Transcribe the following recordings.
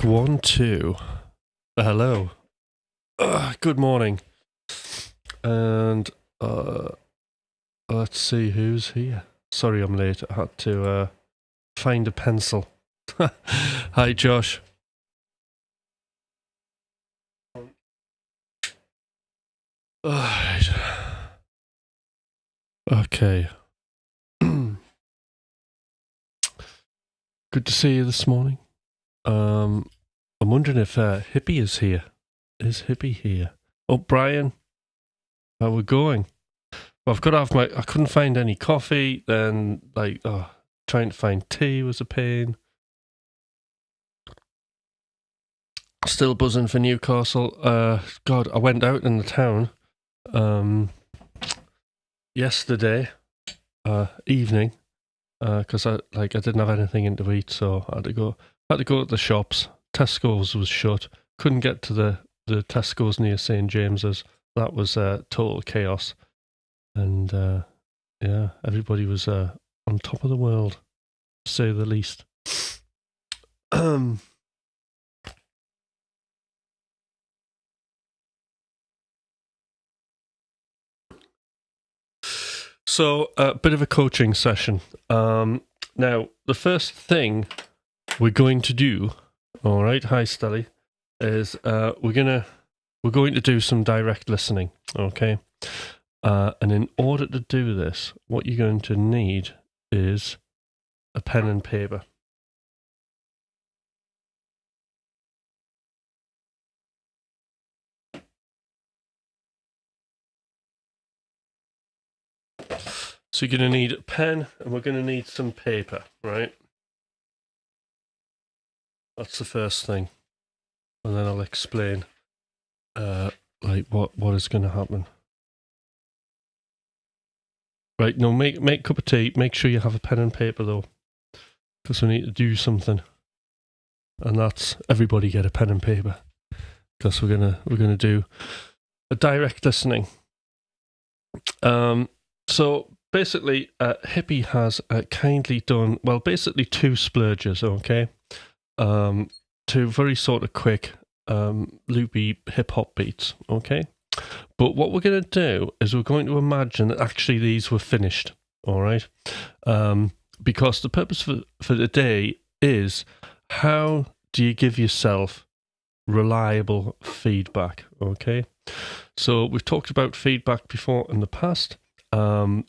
Check 1, 2. Hello. Good morning. And let's see who's here. Sorry I'm late. I had to find a pencil. Hi, Josh. Alright. Okay. Good to see you this morning. I'm wondering if Hippie is here. Is Hippie here? Oh, Brian, how we going? Well, I've got to have I couldn't find any coffee. Then, trying to find tea was a pain. Still buzzing for Newcastle. God, I went out in the town yesterday evening because I didn't have anything in to eat, so I had to go to the shops. Tesco's was shut. Couldn't get to the Tesco's near St James's. That was total chaos, and everybody was on top of the world, to say the least. So, a bit of a coaching session. Now, the first thing we're going to do, all right, hi Stelly, is we're going to do some direct listening, okay? And in order to do this, what you're going to need is a pen and paper. So you're going to need a pen and we're going to need some paper, right? That's the first thing. And then I'll explain what is going to happen. Right, now make a cup of tea. Make sure you have a pen and paper though, because we need to do something. And that's everybody get a pen and paper, because we're gonna do a direct listening. So basically, Hippie has kindly done basically two splurges, okay, two very sort of quick loopy hip hop beats, okay. But what we're going to do is we're going to imagine that actually these were finished, all right? Because the purpose for the day is, how do you give yourself reliable feedback, okay? So we've talked about feedback before in the past. Probably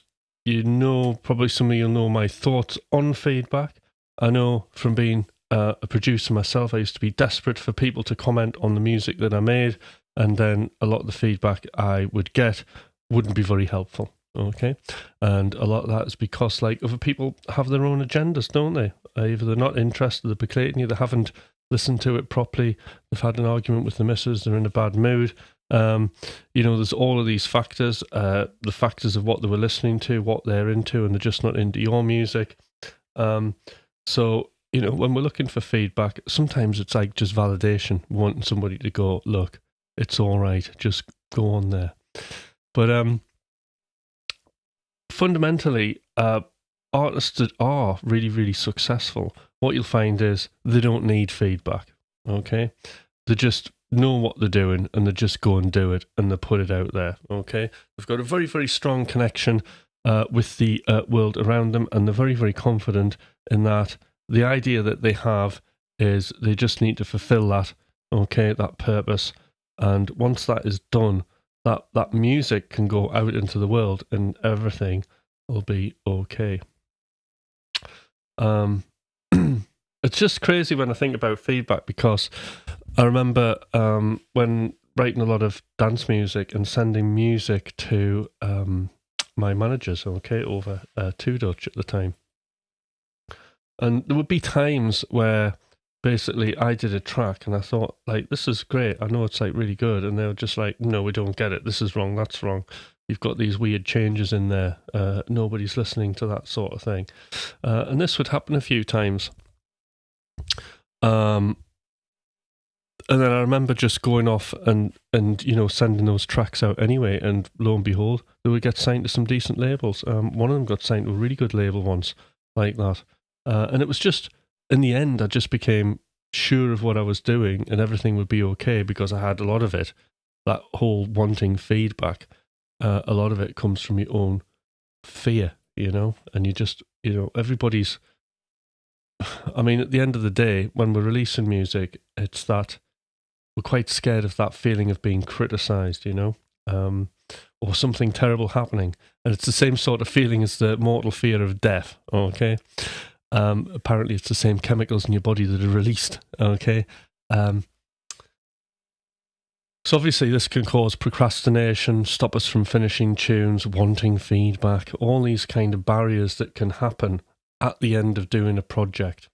some of you know my thoughts on feedback. I know from being a producer myself, I used to be desperate for people to comment on the music that I made, and then a lot of the feedback I would get wouldn't be very helpful, okay? And a lot of that is because, other people have their own agendas, don't they? Either they're not interested, they're placating you, they haven't listened to it properly, they've had an argument with the missus, they're in a bad mood. There's all of these factors, the factors of what they were listening to, what they're into, and they're just not into your music. So, when we're looking for feedback, sometimes it's just validation, wanting somebody to go, look, it's all right, just go on there. But fundamentally, artists that are really, really successful, what you'll find is they don't need feedback, okay? They just know what they're doing and they just go and do it and they put it out there, okay? They've got a very, very strong connection with the world around them, and they're very, very confident in that. The idea that they have is they just need to fulfill that, okay, that purpose. And once that is done, that music can go out into the world and everything will be okay. It's just crazy when I think about feedback, because I remember when writing a lot of dance music and sending music to my managers, okay, over Two Dutch at the time. And there would be times where basically I did a track and I thought, this is great, I know it's really good, and they were just like, no, we don't get it, this is wrong, that's wrong, you've got these weird changes in there, nobody's listening to that sort of thing. And this would happen a few times. And then I remember just going off and sending those tracks out anyway, and lo and behold, they would get signed to some decent labels. One of them got signed to a really good label once, like that. And it was just, in the end, I just became sure of what I was doing and everything would be okay because I had a lot of it. That whole wanting feedback, a lot of it comes from your own fear, and you just, everybody's, I mean, at the end of the day, when we're releasing music, it's that we're quite scared of that feeling of being criticized, or something terrible happening. And it's the same sort of feeling as the mortal fear of death, okay? Apparently it's the same chemicals in your body that are released, okay? So obviously this can cause procrastination, stop us from finishing tunes, wanting feedback, all these kind of barriers that can happen at the end of doing a project.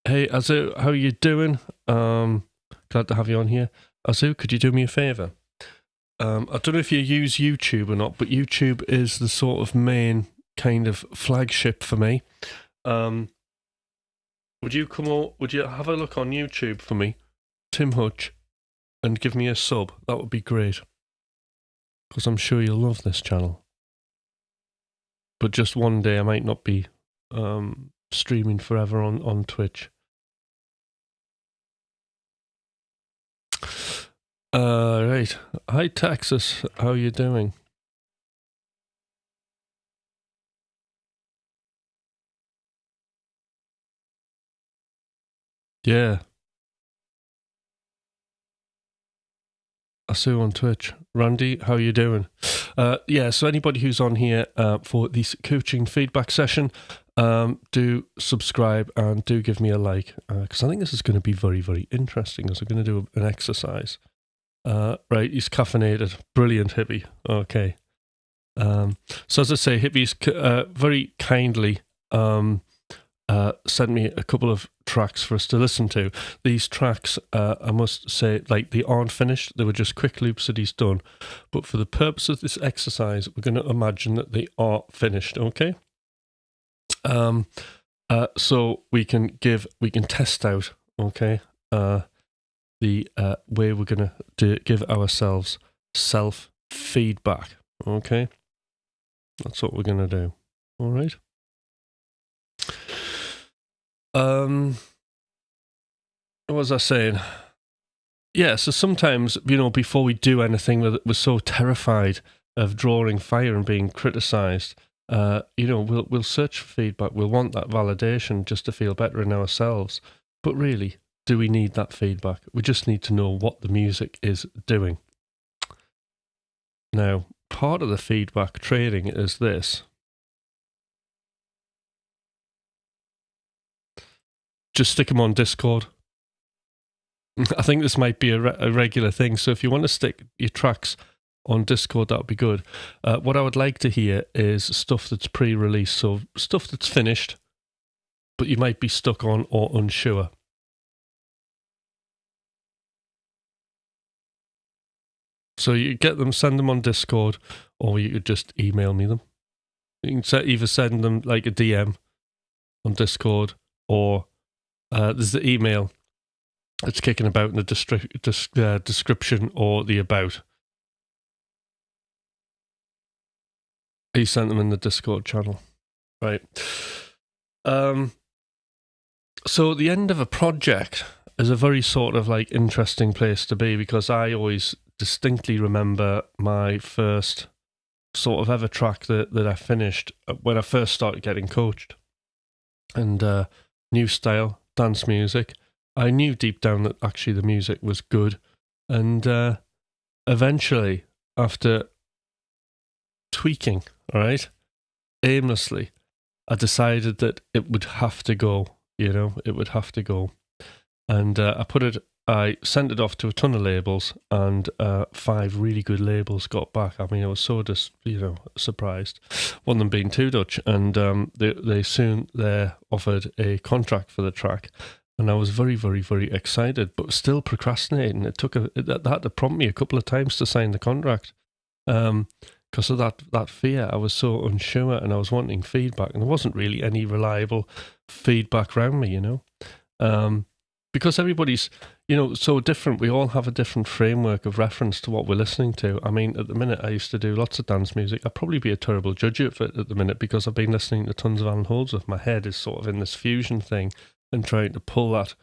Hey, Azu, how are you doing? Glad to have you on here. Azu, could you do me a favour? I don't know if you use YouTube or not, but YouTube is the sort of main kind of flagship for me. Would you have a look on YouTube for me, Tim Hutch, and give me a sub? That would be great, because I'm sure you'll love this channel. But just one day I might not be streaming forever on Twitch. Right. Hi, Texas. How are you doing? Yeah. I see you on Twitch. Randy, how are you doing? Yeah, so anybody who's on here for this coaching feedback session, do subscribe and do give me a like, because I think this is going to be very, very interesting as we're going to do an exercise. Right, he's caffeinated. Brilliant, Hippie. Okay. So as I say, Hippie's very kindly sent me a couple of tracks for us to listen to. These tracks, I must say, like, they aren't finished. They were just quick loops that he's done. But for the purpose of this exercise, we're going to imagine that they are finished, okay? So we can test out, okay, the way we're going to give ourselves self-feedback, okay? That's what we're going to do, all right? What was I saying? Yeah, so sometimes, before we do anything, we're so terrified of drawing fire and being criticised. We'll search for feedback. We'll want that validation just to feel better in ourselves. But really, do we need that feedback? We just need to know what the music is doing. Now, part of the feedback training is this. Just stick them on Discord. I think this might be a regular thing. So if you want to stick your tracks on Discord, that would be good. What I would like to hear is stuff that's pre-release. So stuff that's finished, but you might be stuck on or unsure. So you get them, send them on Discord, or you could just email me them. You can either send them like a DM on Discord, or there's the email. It's kicking about in the description or the about. He sent them in the Discord channel. Right. So the end of a project is a very sort of like interesting place to be, because I always distinctly remember my first sort of ever track that I finished when I first started getting coached. And new style, dance music. I knew deep down that actually the music was good. And eventually, after tweaking, all right, aimlessly, I decided that it would have to go, it would have to go. And I sent it off to a ton of labels, and 5 really good labels got back. I mean, I was so surprised. One of them being Two Dutch, and they soon offered a contract for the track. And I was very, very, very excited, but still procrastinating. It had to prompt me a couple of times to sign the contract, because of that fear. I was so unsure, and I was wanting feedback, and there wasn't really any reliable feedback around me, because everybody's, so different. We all have a different framework of reference to what we're listening to. I mean, at the minute, I used to do lots of dance music. I'd probably be a terrible judge of it at the minute, because I've been listening to tons of Alan Holdsworth. My head is sort of in this fusion thing. and trying to pull that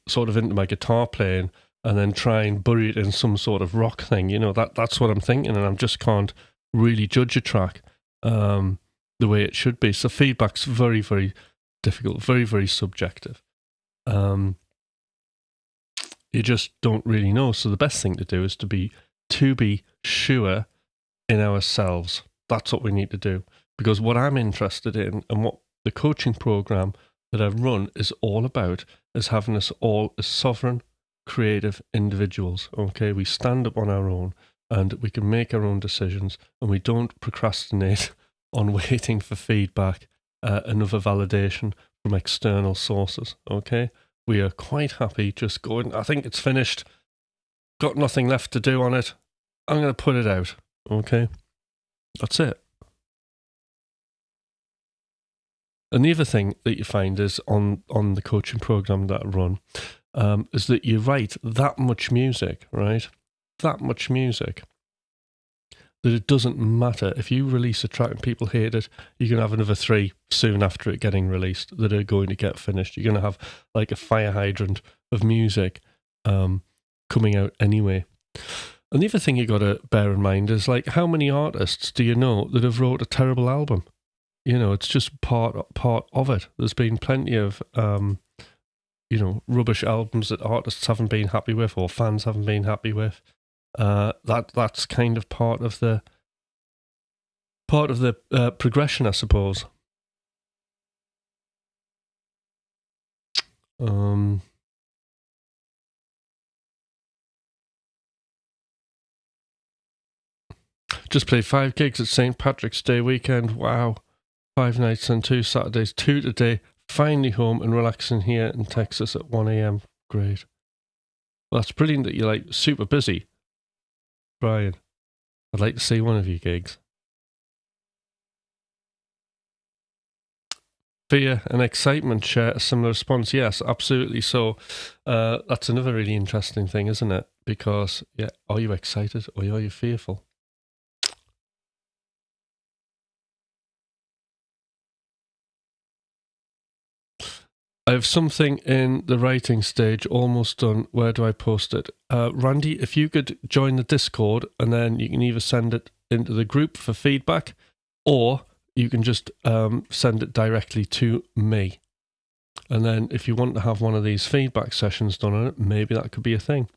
sort of into my guitar playing and then try and bury it in some sort of rock thing. That's what I'm thinking, and I just can't really judge a track the way it should be. So feedback's very, very difficult, very, very subjective. You just don't really know. So the best thing to do is to be sure in ourselves. That's what we need to do. Because what I'm interested in and what the coaching program that I've run is all about is having us all as sovereign, creative individuals. Okay, we stand up on our own and we can make our own decisions, and we don't procrastinate on waiting for feedback, another validation from external sources. Okay, we are quite happy just going, I think it's finished, got nothing left to do on it, I'm going to put it out. Okay, that's it. And the other thing that you find is on the coaching program that I run, is that you write that much music, right? That much music that it doesn't matter. If you release a track and people hate it, you can have another 3 soon after it getting released that are going to get finished. You're going to have like a fire hydrant of music coming out anyway. And the other thing you got to bear in mind is, like, how many artists do you know that have wrote a terrible album? It's just part of it. There's been plenty of rubbish albums that artists haven't been happy with or fans haven't been happy with. That's kind of part of the progression, I suppose. Just played 5 gigs at St. Patrick's Day weekend. Wow. 5 nights and 2 Saturdays, 2 today. Finally home and relaxing here in Texas at 1 a.m. Great. Well, that's brilliant that you're like super busy, Brian. I'd like to see one of your gigs. Fear and excitement share a similar response. Yes, absolutely. So that's another really interesting thing, isn't it? Because, yeah, are you excited or are you fearful? I have something in the writing stage almost done. Where do I post it? Randy, if you could join the Discord, and then you can either send it into the group for feedback, or you can just send it directly to me. And then if you want to have one of these feedback sessions done on it, maybe that could be a thing.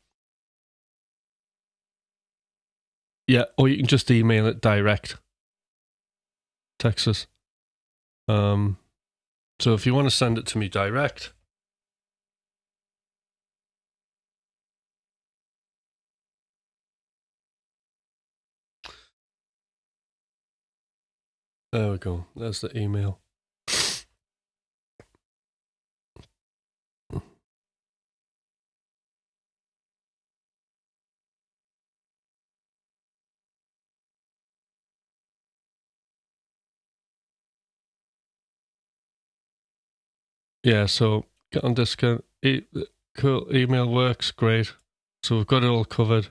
Yeah, or you can just email it direct. Texas. So if you want to send it to me direct, there we go. There's the email. Yeah, so get on Discord. Cool, email works, great. So we've got it all covered.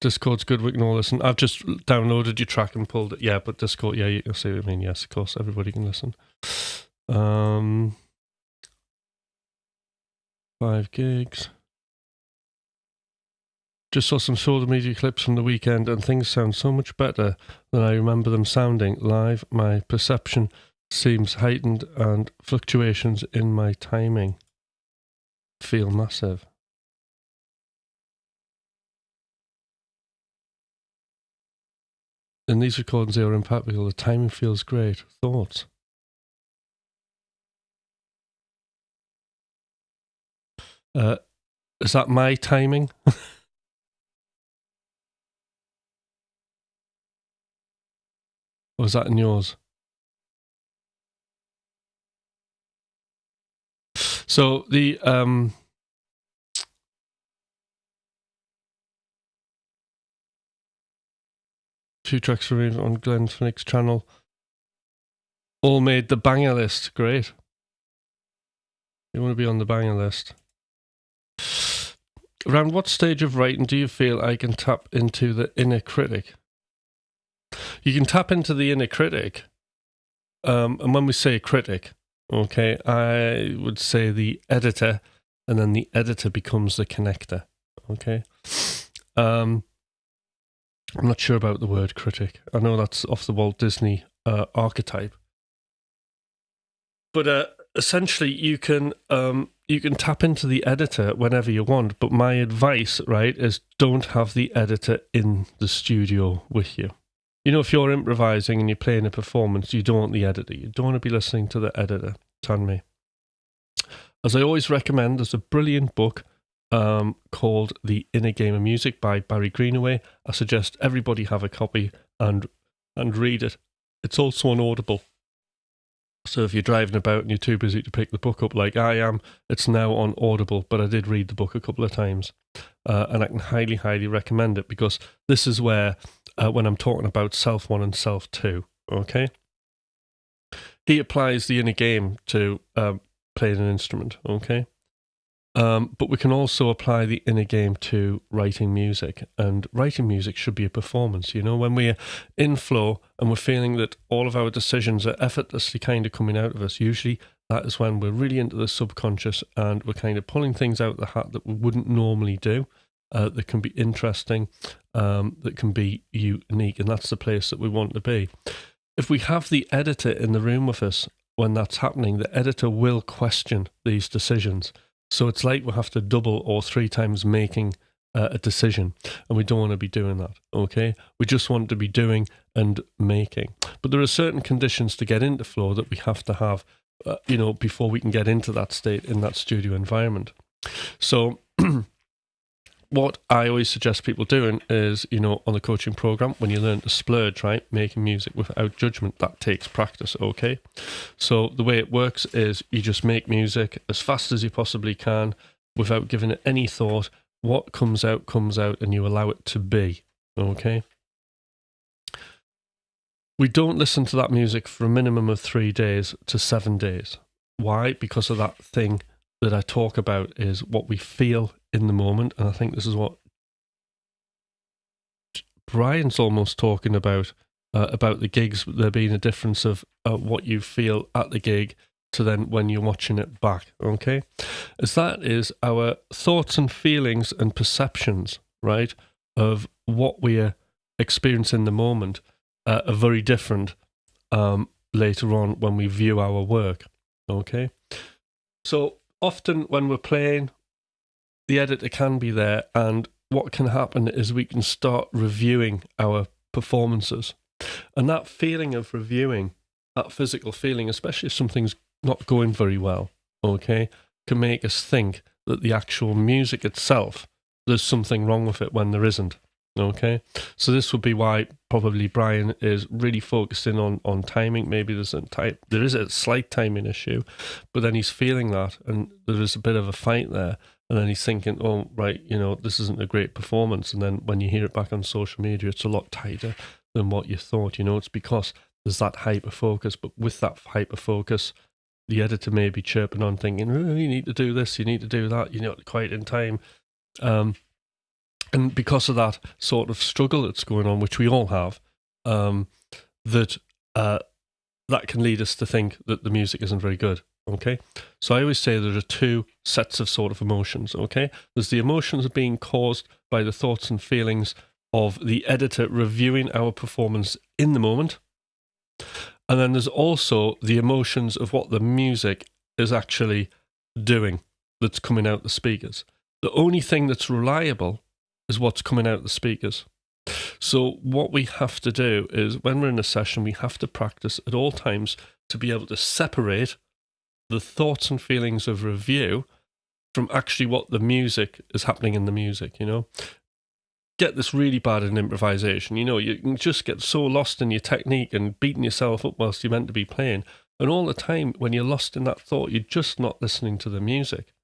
Discord's good, we can all listen. I've just downloaded your track and pulled it. Yeah, but Discord, yeah, you'll see what I mean. Yes, of course, everybody can listen. 5 gigs. Just saw some social media clips from the weekend and things sound so much better than I remember them sounding live. My perception seems heightened and fluctuations in my timing feel massive. In these recordings, they are impactful. The timing feels great. Thoughts? Is that my timing? Or is that in yours? So the few tracks remain on Glenn Finick's channel all made the banger list. Great. You want to be on the banger list. Around what stage of writing do you feel I can tap into the inner critic? You can tap into the inner critic, and when we say critic, Okay, I would say the editor, and then the editor becomes the connector. Okay. I'm not sure about the word critic. I know that's off the Walt Disney archetype, but essentially you can tap into the editor whenever you want. But my advice, right, is don't have the editor in the studio with you. You know, if you're improvising and you're playing a performance, you don't want the editor. You don't want to be listening to the editor. Tan me. As I always recommend, there's a brilliant book called The Inner Game of Music by Barry Greenaway. I suggest everybody have a copy and read it. It's also on Audible. So if you're driving about and you're too busy to pick the book up like I am, it's now on Audible, but I did read the book a couple of times. And I can highly, highly recommend it, because this is where, when I'm talking about self 1 and self 2, okay? He applies the inner game to playing an instrument, okay? But we can also apply the inner game to writing music, and writing music should be a performance. You know, when we're in flow and we're feeling that all of our decisions are effortlessly kind of coming out of us, usually that is when we're really into the subconscious and we're kind of pulling things out of the hat that we wouldn't normally do, that can be interesting, that can be unique, and that's the place that we want to be. If we have the editor in the room with us when that's happening, the editor will question these decisions. So it's like we have to double or 3 times making a decision, and we don't want to be doing that, okay? We just want to be doing and making. But there are certain conditions to get into flow that we have to have, before we can get into that state in that studio environment. So what I always suggest people doing is, on the coaching program, when you learn to splurge, right, making music without judgment, that takes practice, okay? So the way it works is you just make music as fast as you possibly can without giving it any thought. What comes out, and you allow it to be, okay? We don't listen to that music for a minimum of 3 days to 7 days. Why? Because of that thing that I talk about, is what we feel in the moment. And I think this is what Brian's almost talking about the gigs, there being a difference of what you feel at the gig to then when you're watching it back, okay? As that is our thoughts and feelings and perceptions, right, of what we're experiencing in the moment are very different later on when we view our work, okay? So often when we're playing, the editor can be there, and what can happen is we can start reviewing our performances. And that feeling of reviewing, that physical feeling, especially if something's not going very well, okay, can make us think that the actual music itself, there's something wrong with it when there isn't, okay? So this would be why probably Brian is really focusing on timing. Maybe there is a slight timing issue, but then he's feeling that, and there is a bit of a fight there. And then he's thinking, oh, right, this isn't a great performance. And then when you hear it back on social media, it's a lot tighter than what you thought. It's because there's that hyper focus. But with that hyper focus, the editor may be chirping on, thinking, oh, you need to do this, you need to do that, quite in time. And because of that sort of struggle that's going on, which we all have, that can lead us to think that the music isn't very good. Okay, so I always say there are 2 sets of sort of emotions, okay? There's the emotions being caused by the thoughts and feelings of the editor reviewing our performance in the moment. And then there's also the emotions of what the music is actually doing that's coming out the speakers. The only thing that's reliable is what's coming out the speakers. So what we have to do is, when we're in a session, we have to practice at all times to be able to separate the thoughts and feelings of review from actually what the music is happening in the music, Get this really bad in improvisation, you can just get so lost in your technique and beating yourself up whilst you're meant to be playing. And all the time, when you're lost in that thought, you're just not listening to the music.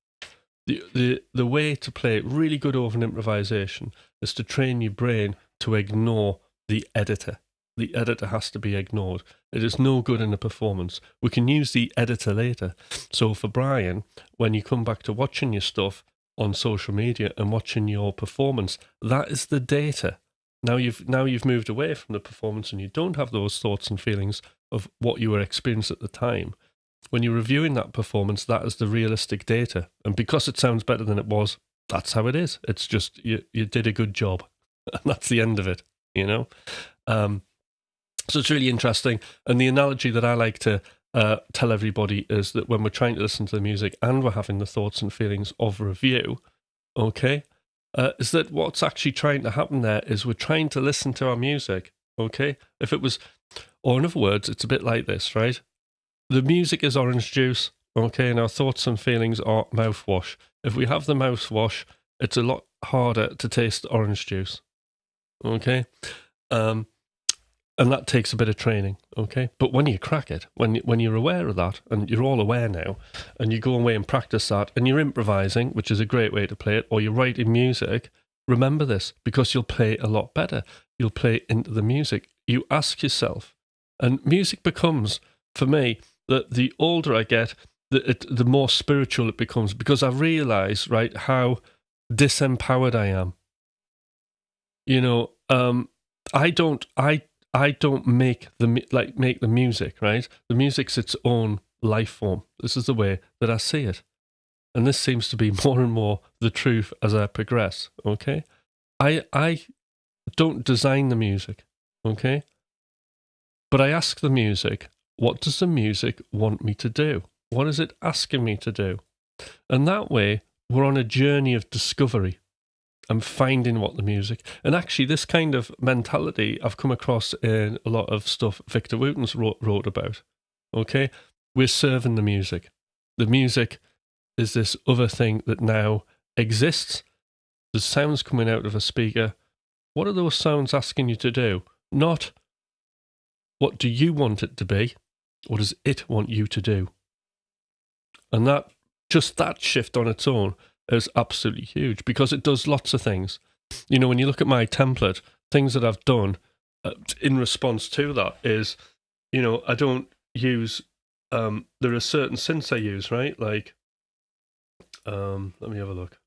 The way to play really good over an improvisation is to train your brain to ignore the editor. The editor has to be ignored. It is no good in a performance. We can use the editor later. So for Brian, when you come back to watching your stuff on social media and watching your performance, that is the data. Now you've moved away from the performance and you don't have those thoughts and feelings of what you were experiencing at the time. When you're reviewing that performance, that is the realistic data. And because it sounds better than it was, that's how it is. It's just you did a good job. And that's the end of it, you know? So it's really interesting. And the analogy that I like to tell everybody is that when we're trying to listen to the music and we're having the thoughts and feelings of review, okay, is that what's actually trying to happen there is we're trying to listen to our music, okay? If it was, or in other words, it's a bit like this, right? The music is orange juice, okay, and our thoughts and feelings are mouthwash. If we have the mouthwash, it's a lot harder to taste orange juice, okay? And that takes a bit of training, okay? But when you crack it, when you're aware of that, and you're all aware now, and you go away and practice that, and you're improvising, which is a great way to play it, or you're writing music, remember this, because you'll play a lot better. You'll play into the music. You ask yourself, and music becomes, for me, the older I get, the more spiritual it becomes, because I realise, right, how disempowered I am. You know, I don't make the music, right? The music's its own life form. This is the way that I see it. And this seems to be more and more the truth as I progress, okay? I don't design the music, okay? But I ask the music, what does the music want me to do? What is it asking me to do? And that way, we're on a journey of discovery. I'm finding what the music, and actually this kind of mentality I've come across in a lot of stuff Victor Wooten's wrote about, okay? We're serving the music. The music is this other thing that now exists. There's sounds coming out of a speaker. What are those sounds asking you to do? Not what do you want it to be? What does it want you to do? And that shift on its own is absolutely huge, because it does lots of things. You know, when you look at my template, things that I've done in response to that is, you know, I don't use, there are certain synths I use, right? Like, let me have a look.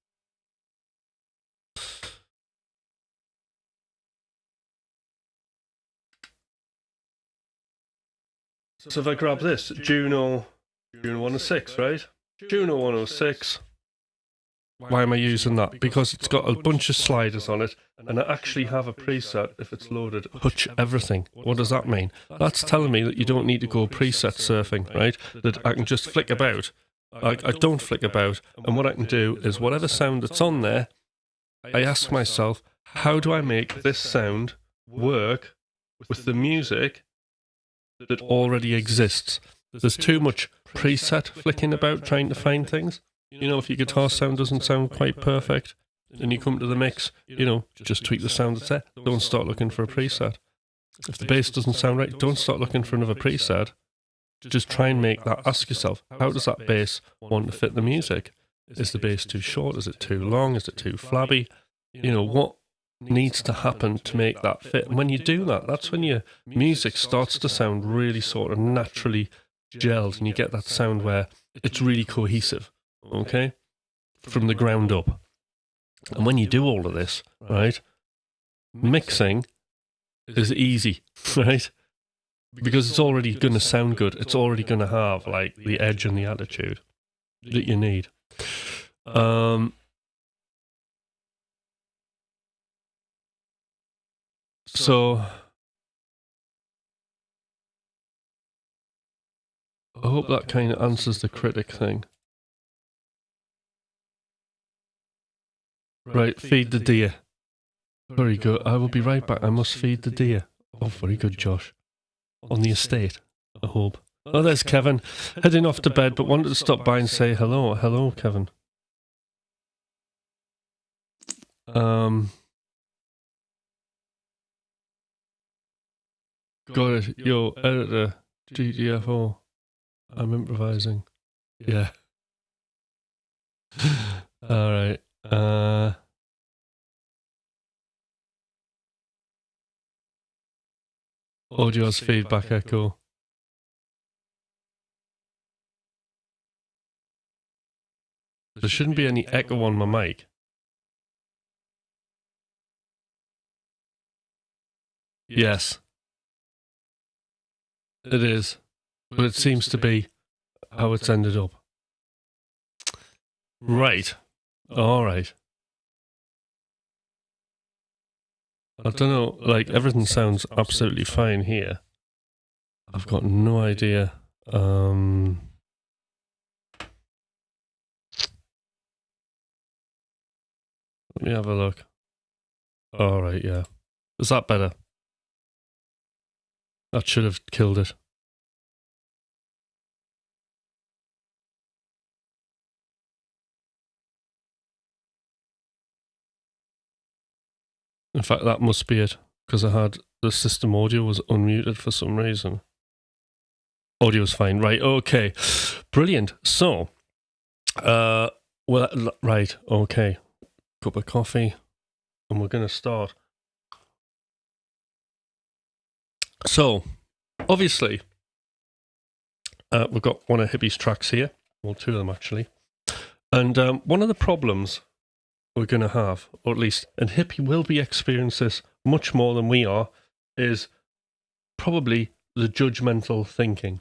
So if I grab this, Juno 106, right? Juno 106. Why am I using that? Because it's got a bunch of sliders on it, and I actually have a preset, if it's loaded, hutch everything. What does that mean? That's telling me that you don't need to go preset surfing, right? That I can just flick about. I don't flick about, and what I can do is whatever sound that's on there, I ask myself, how do I make this sound work with the music that already exists? There's too much preset flicking about trying to find things. You know, if your guitar sound doesn't sound quite perfect and you come to the mix, you know, just tweak the sound that's there. Don't start looking for a preset. If the bass doesn't sound right, don't start looking for another preset. Just try and make that. Ask yourself, how does that bass want to fit the music? Is the bass too short? Is it too long? Is it too flabby? You know, what needs to happen to make that fit? And when you do that, that's when your music starts to sound really sort of naturally gelled, and you get that sound where it's really cohesive. Okay, from the ground up. And when you do all of this, right, mixing is easy, right? Because it's already going to sound good. It's already going to have like the edge and the attitude that you need. So I hope that kind of answers the critic thing. Right, feed the deer. Very good. I will be right back. I must feed the deer. Oh, very good, Josh. On the estate, I hope. Oh, there's Kevin. Heading off to bed, but wanted to stop by and say hello. Hello, Kevin. Got it. Yo, editor, GTFO. I'm improvising. Yeah. All right. Audio's feedback echo. There shouldn't be any echo on my mic. Yes. It is. But it seems to be. how it's ended up. Right. All right. I don't know, like, everything sounds absolutely fine here. I've got no idea. Let me have a look. All right, yeah. Is that better? That should have killed it. In fact, that must be it, because I had the system audio was unmuted for some reason. Audio's fine, right? Okay, brilliant. So, right, okay. Cup of coffee, and we're going to start. So, obviously, we've got one of Hippie's tracks here, well, two of them actually, and one of the problems we're going to have, or at least, and Hippie will be experiencing this much more than we are, is probably the judgmental thinking.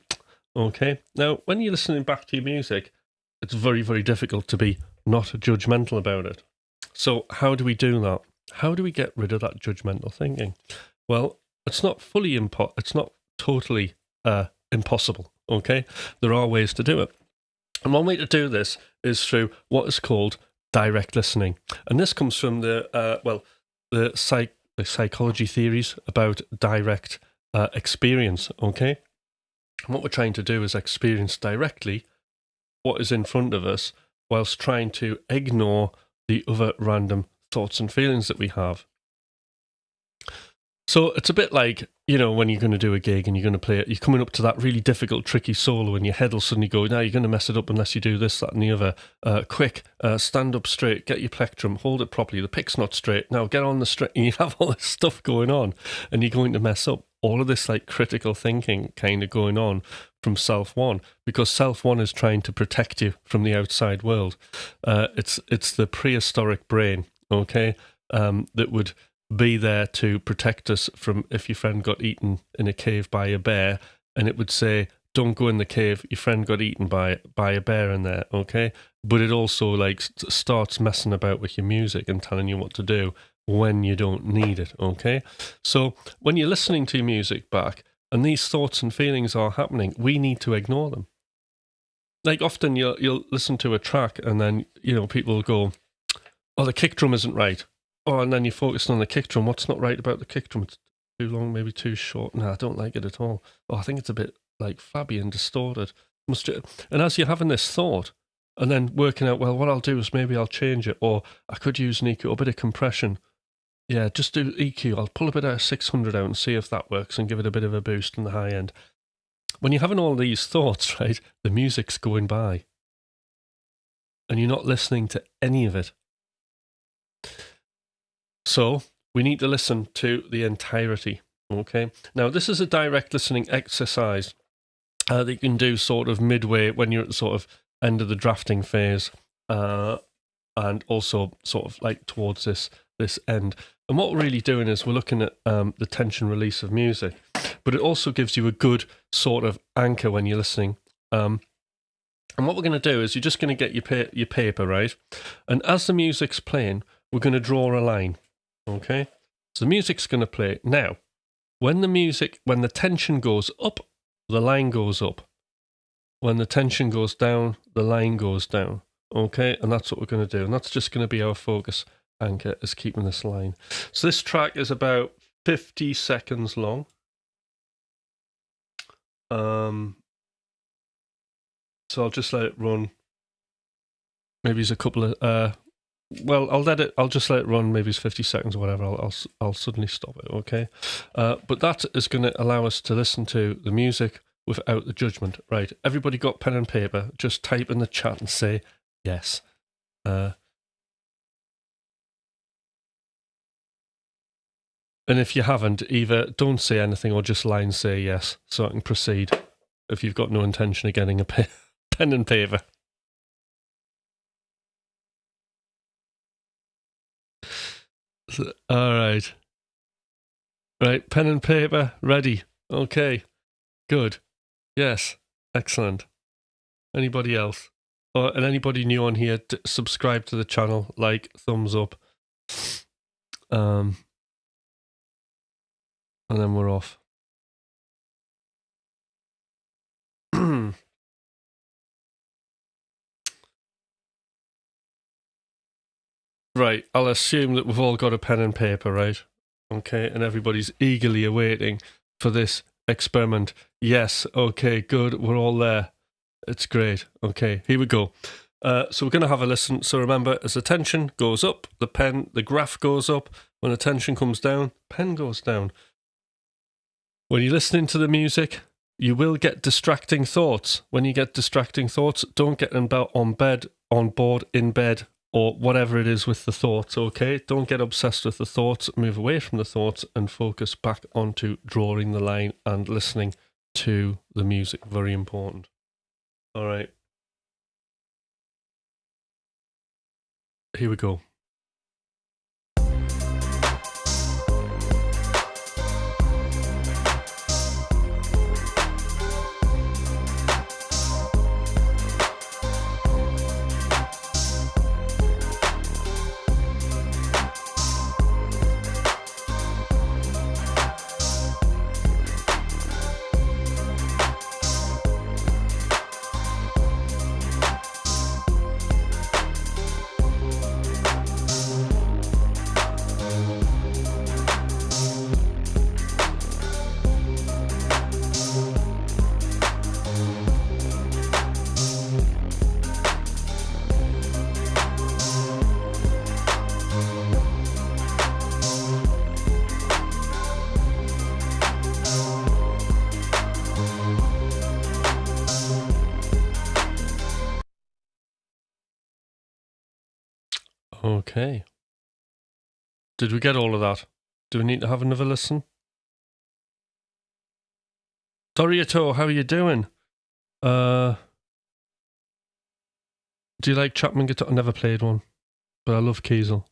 Okay, now when you're listening back to your music, it's very, very difficult to be not judgmental about it. So how do we do that? How do we get rid of that judgmental thinking? Well, it's not fully it's not totally impossible. Okay, there are ways to do it, and one way to do this is through what is called direct listening, and this comes from the psychology theories about direct experience. Okay. And what we're trying to do is experience directly what is in front of us whilst trying to ignore the other random thoughts and feelings that we have. So it's a bit like, you know, when you're going to do a gig and you're going to play it, you're coming up to that really difficult, tricky solo and your head will suddenly go, now you're going to mess it up unless you do this, that and the other. Quick, stand up straight, get your plectrum, hold it properly, the pick's not straight, now get on the straight, and you have all this stuff going on and you're going to mess up. All of this like critical thinking kind of going on from self one, because self one is trying to protect you from the outside world. It's the prehistoric brain, okay, that would be there to protect us from if your friend got eaten in a cave by a bear, and it would say, don't go in the cave, your friend got eaten by a bear in there, okay? But it also like starts messing about with your music and telling you what to do when you don't need it, okay? So when you're listening to your music back and these thoughts and feelings are happening, we need to ignore them. Like often you'll listen to a track and then, you know, people will go, oh, the kick drum isn't right. Oh, and then you're focused on the kick drum. What's not right about the kick drum? It's too long, maybe too short. No, I don't like it at all. Oh, I think it's a bit like flabby and distorted. And as you're having this thought and then working out, well, what I'll do is maybe I'll change it, or I could use an EQ, or a bit of compression. Yeah, just do EQ. I'll pull a bit of 600 out and see if that works and give it a bit of a boost in the high end. When you're having all these thoughts, right, the music's going by and you're not listening to any of it. So we need to listen to the entirety, okay? Now, this is a direct listening exercise that you can do sort of midway when you're at the sort of end of the drafting phase, and also sort of like towards this end. And what we're really doing is we're looking at the tension release of music, but it also gives you a good sort of anchor when you're listening. And what we're going to do is you're just going to get your paper, right? And as the music's playing, we're going to draw a line. Okay, so the music's going to play. Now, when the tension goes up, the line goes up. When the tension goes down, the line goes down. Okay, and that's what we're going to do. And that's just going to be our focus anchor, is keeping this line. So this track is about 50 seconds long. So I'll just let it run. Maybe it's a couple of... I'll just let it run. Maybe it's 50 seconds or whatever. I'll suddenly stop it. Okay, but that is going to allow us to listen to the music without the judgment. Right? Everybody got pen and paper? Just type in the chat and say yes. And if you haven't, either don't say anything or just line say yes, so I can proceed. If you've got no intention of getting a pen and paper. All right. Right, pen and paper, ready. Okay, good. Yes, excellent. Anybody else? And anybody new on here, subscribe to the channel, like, thumbs up. And then we're off. Right, I'll assume that we've all got a pen and paper, right? Okay, and everybody's eagerly awaiting for this experiment. Yes, okay, good, we're all there. It's great. Okay, here we go. So we're going to have a listen. So remember, as the tension goes up, the graph goes up. When the tension comes down, pen goes down. When you're listening to the music, you will get distracting thoughts. When you get distracting thoughts, don't get on board, in bed, or whatever it is with the thoughts, okay? Don't get obsessed with the thoughts. Move away from the thoughts and focus back onto drawing the line and listening to the music. Very important. All right. Here we go. Okay. Did we get all of that? Do we need to have another listen? Dorieto, how are you doing? Do you like Chapman guitar? I never played one, but I love Kiesel.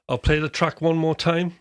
I'll play the track one more time.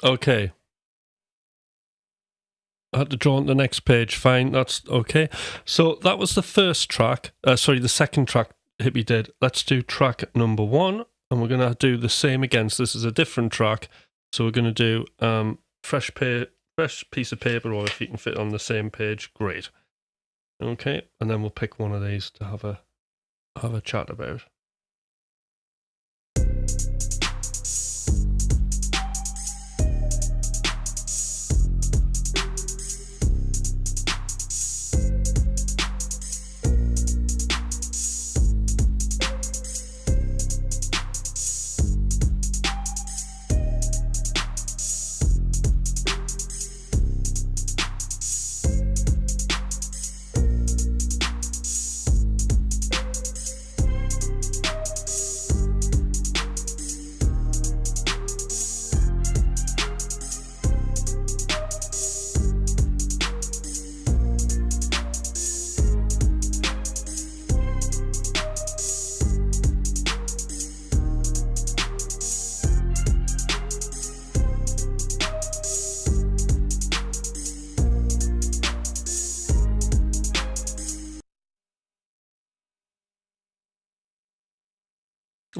Okay. I had to draw on the next page. Fine, that's okay. So that was the first track. Sorry, the second track Hippie did. Let's do track number 1, and we're going to do the same again. So this is a different track. So we're going to do fresh piece of paper, or if you can fit on the same page, great. Okay, and then we'll pick one of these to have a chat about.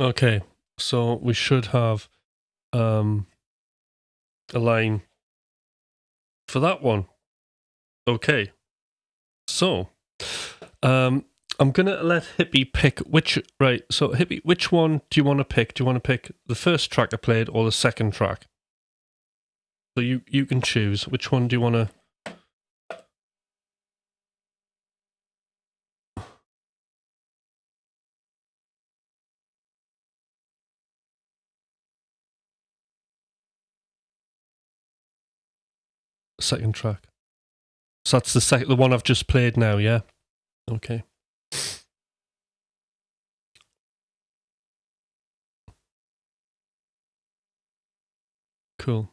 Okay, so we should have a line for that one. Okay, so I'm gonna let Hippie pick which. Right, so Hippie, which one do you want to pick? Do you want to pick the first track I played or the second track? So you can choose. Which one do you want to? Second track. So that's the one I've just played now, yeah? Okay. Cool.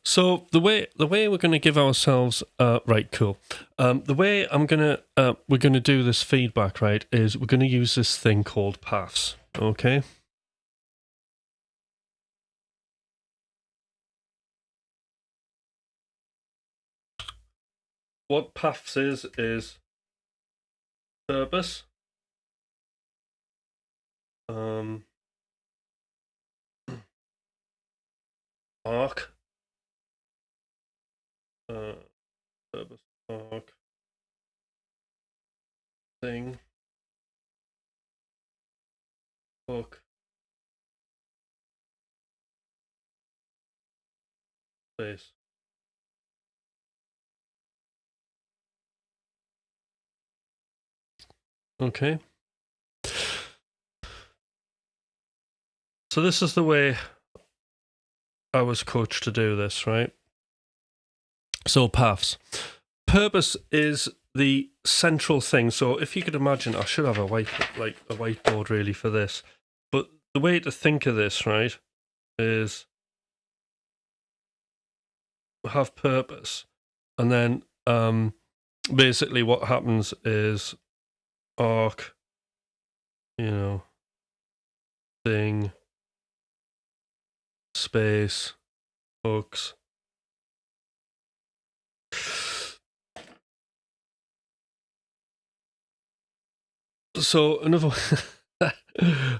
So the way we're going to give ourselves right, cool. The way we're gonna do this feedback, right, is we're going to use this thing called paths. Okay. What paths is purpose, arc, purpose, arc, thing, hook, space. Okay. So this is the way I was coached to do this, right? So paths. Purpose is the central thing. So if you could imagine, I should have a whiteboard really for this. But the way to think of this, right, is have purpose, and then basically what happens is arc, thing, space, hooks. So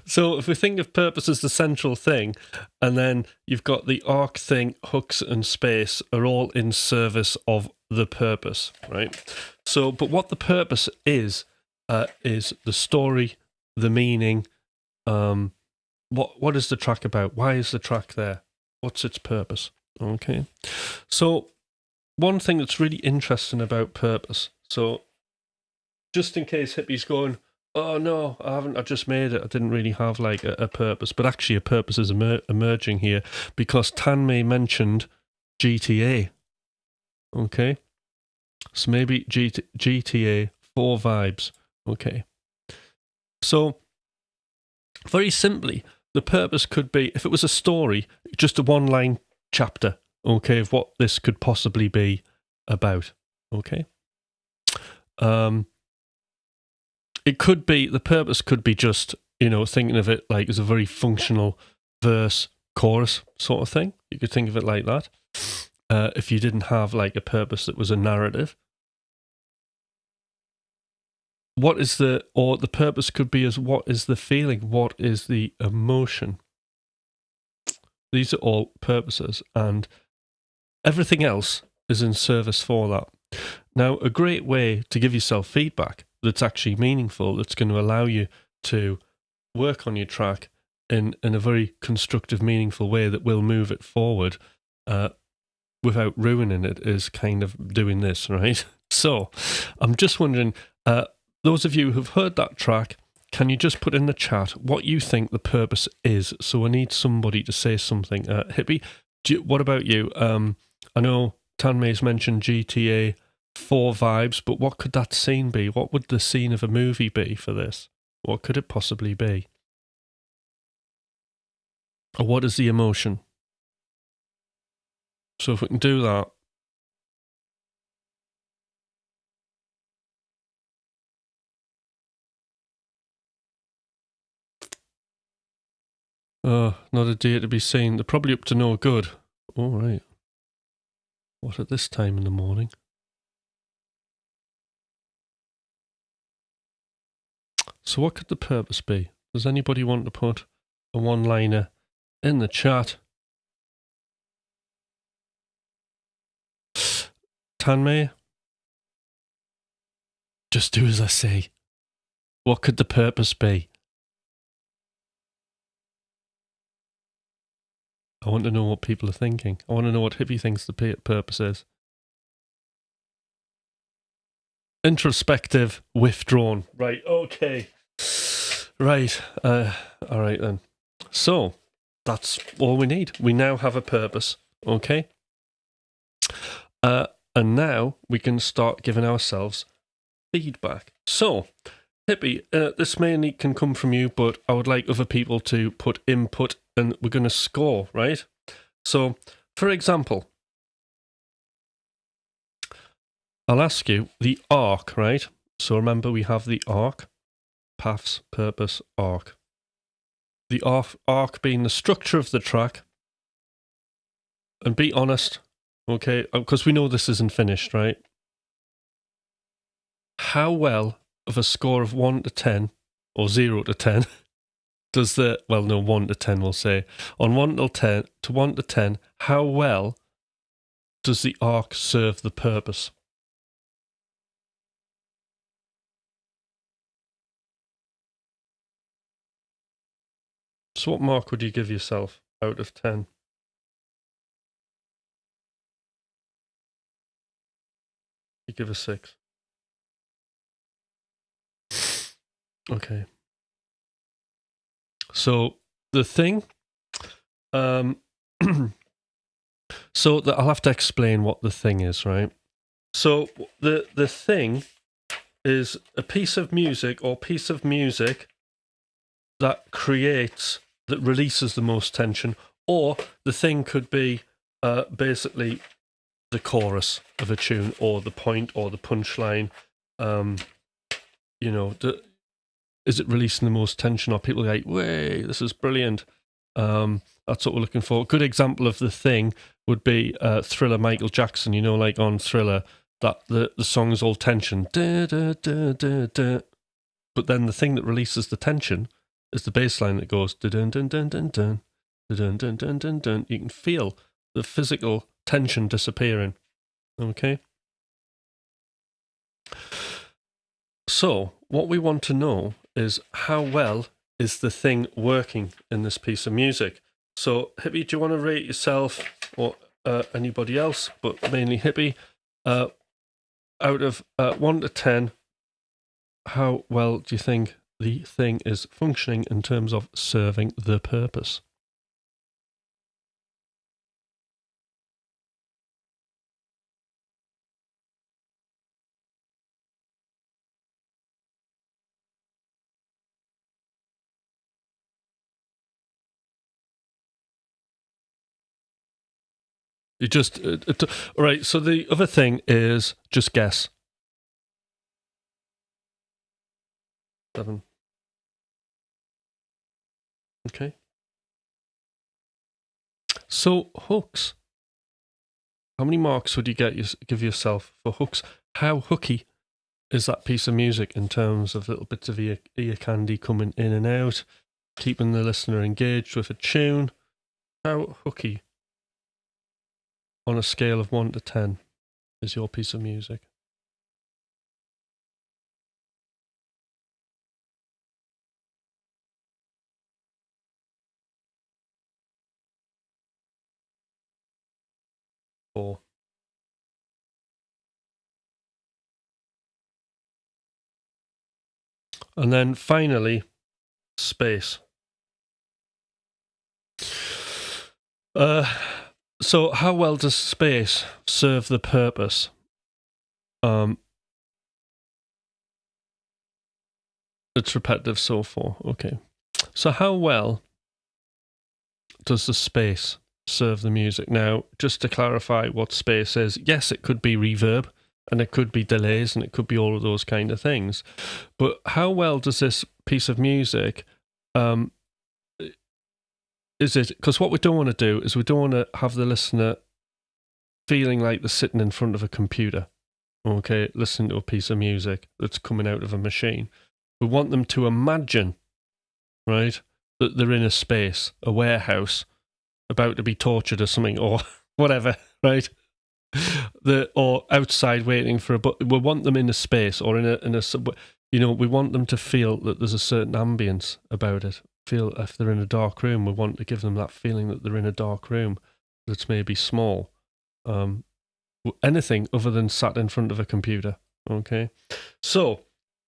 so if we think of purpose as the central thing, and then you've got the arc, thing, hooks, and space are all in service of the purpose, right? So, but what the purpose is the story, the meaning. What is the track about? Why is the track there? What's its purpose? Okay. So one thing that's really interesting about purpose. So just in case Hippie's going, oh no, I just made it. I didn't really have like a purpose. But actually a purpose is emerging here because Tanmay mentioned GTA. Okay. So maybe GTA 4 vibes. Okay. So very simply, the purpose could be, if it was a story, just a one-line chapter, okay, of what this could possibly be about, okay? It could be, the purpose could be just, thinking of it like as a very functional verse, chorus sort of thing. You could think of it like that. If you didn't have like a purpose that was a narrative. The purpose could be as what is the feeling, what is the emotion. These are all purposes, and everything else is in service for that. Now, a great way to give yourself feedback that's actually meaningful, that's going to allow you to work on your track in a very constructive, meaningful way that will move it forward without ruining it, is kind of doing this, right? So, I'm just wondering, those of you who've heard that track, can you just put in the chat what you think the purpose is? So I need somebody to say something. Hippie, what about you? I know Tanmay's mentioned GTA 4 vibes, but what could that scene be? What would the scene of a movie be for this? What could it possibly be? Or what is the emotion? So if we can do that. Oh, not a deer to be seen. They're probably up to no good. All right. What at this time in the morning? So what could the purpose be? Does anybody want to put a one-liner in the chat? Tanmay? Just do as I say. What could the purpose be? I want to know what people are thinking. I want to know what Hippie thinks the purpose is. Introspective, withdrawn. Right, okay. Right, all right then. So, that's all we need. We now have a purpose, okay? And now we can start giving ourselves feedback. So, Hippie, this mainly can come from you, but I would like other people to put input, and we're going to score, right? So, for example, I'll ask you the arc, right? So remember, we have the arc, paths, purpose, arc. The arc being the structure of the track. And be honest, okay, because we know this isn't finished, right? How well of a score of 1 to 10, or 0 to 10, does the, well, no, 1 to 10 we'll say, on 1 to 1 to 10, how well does the arc serve the purpose? So what mark would you give yourself out of 10? You give a 6. Okay. So the thing, so that I'll have to explain what the thing is, right? So the thing is a piece of music or piece of music that releases the most tension, or the thing could be basically the chorus of a tune, or the point, or the punchline. You know, is it releasing the most tension, or people are like, "Way, this is brilliant." That's what we're looking for. A good example of the thing would be Thriller, Michael Jackson. You know, like on Thriller, that the song is all tension, da, da, da, da, da. But then the thing that releases the tension is the bass line that goes dun dun dun dun dun dun dun dun dun dun. You can feel the physical tension disappearing. Okay. So what we want to know is how well is the thing working in this piece of music. So Hippie, do you want to rate yourself or anybody else, but mainly Hippie, out of 1 to 10, how well do you think the thing is functioning in terms of serving the purpose? You just all right. So the other thing is just guess. 7. Okay. So hooks. How many marks would you give yourself for hooks? How hooky is that piece of music in terms of little bits of ear candy coming in and out, keeping the listener engaged with a tune? How hooky, on a scale of 1 to 10, is your piece of music? Four. And then finally, space. So how well does space serve the purpose? It's repetitive so far. Okay. So how well does the space serve the music? Now, just to clarify what space is, yes, it could be reverb, and it could be delays, and it could be all of those kind of things. But how well does this piece of music, is it, because what we don't want to do is we don't want to have the listener feeling like they're sitting in front of a computer, okay, listening to a piece of music that's coming out of a machine. We want them to imagine, right, that they're in a space, a warehouse, about to be tortured or something, or whatever, right? or outside waiting for a bus. We want them in a space or in a subway. You know, we want them to feel that there's a certain ambience about it. Feel if they're in a dark room, we want to give them that feeling that they're in a dark room that's maybe small. Anything other than sat in front of a computer. Okay. So,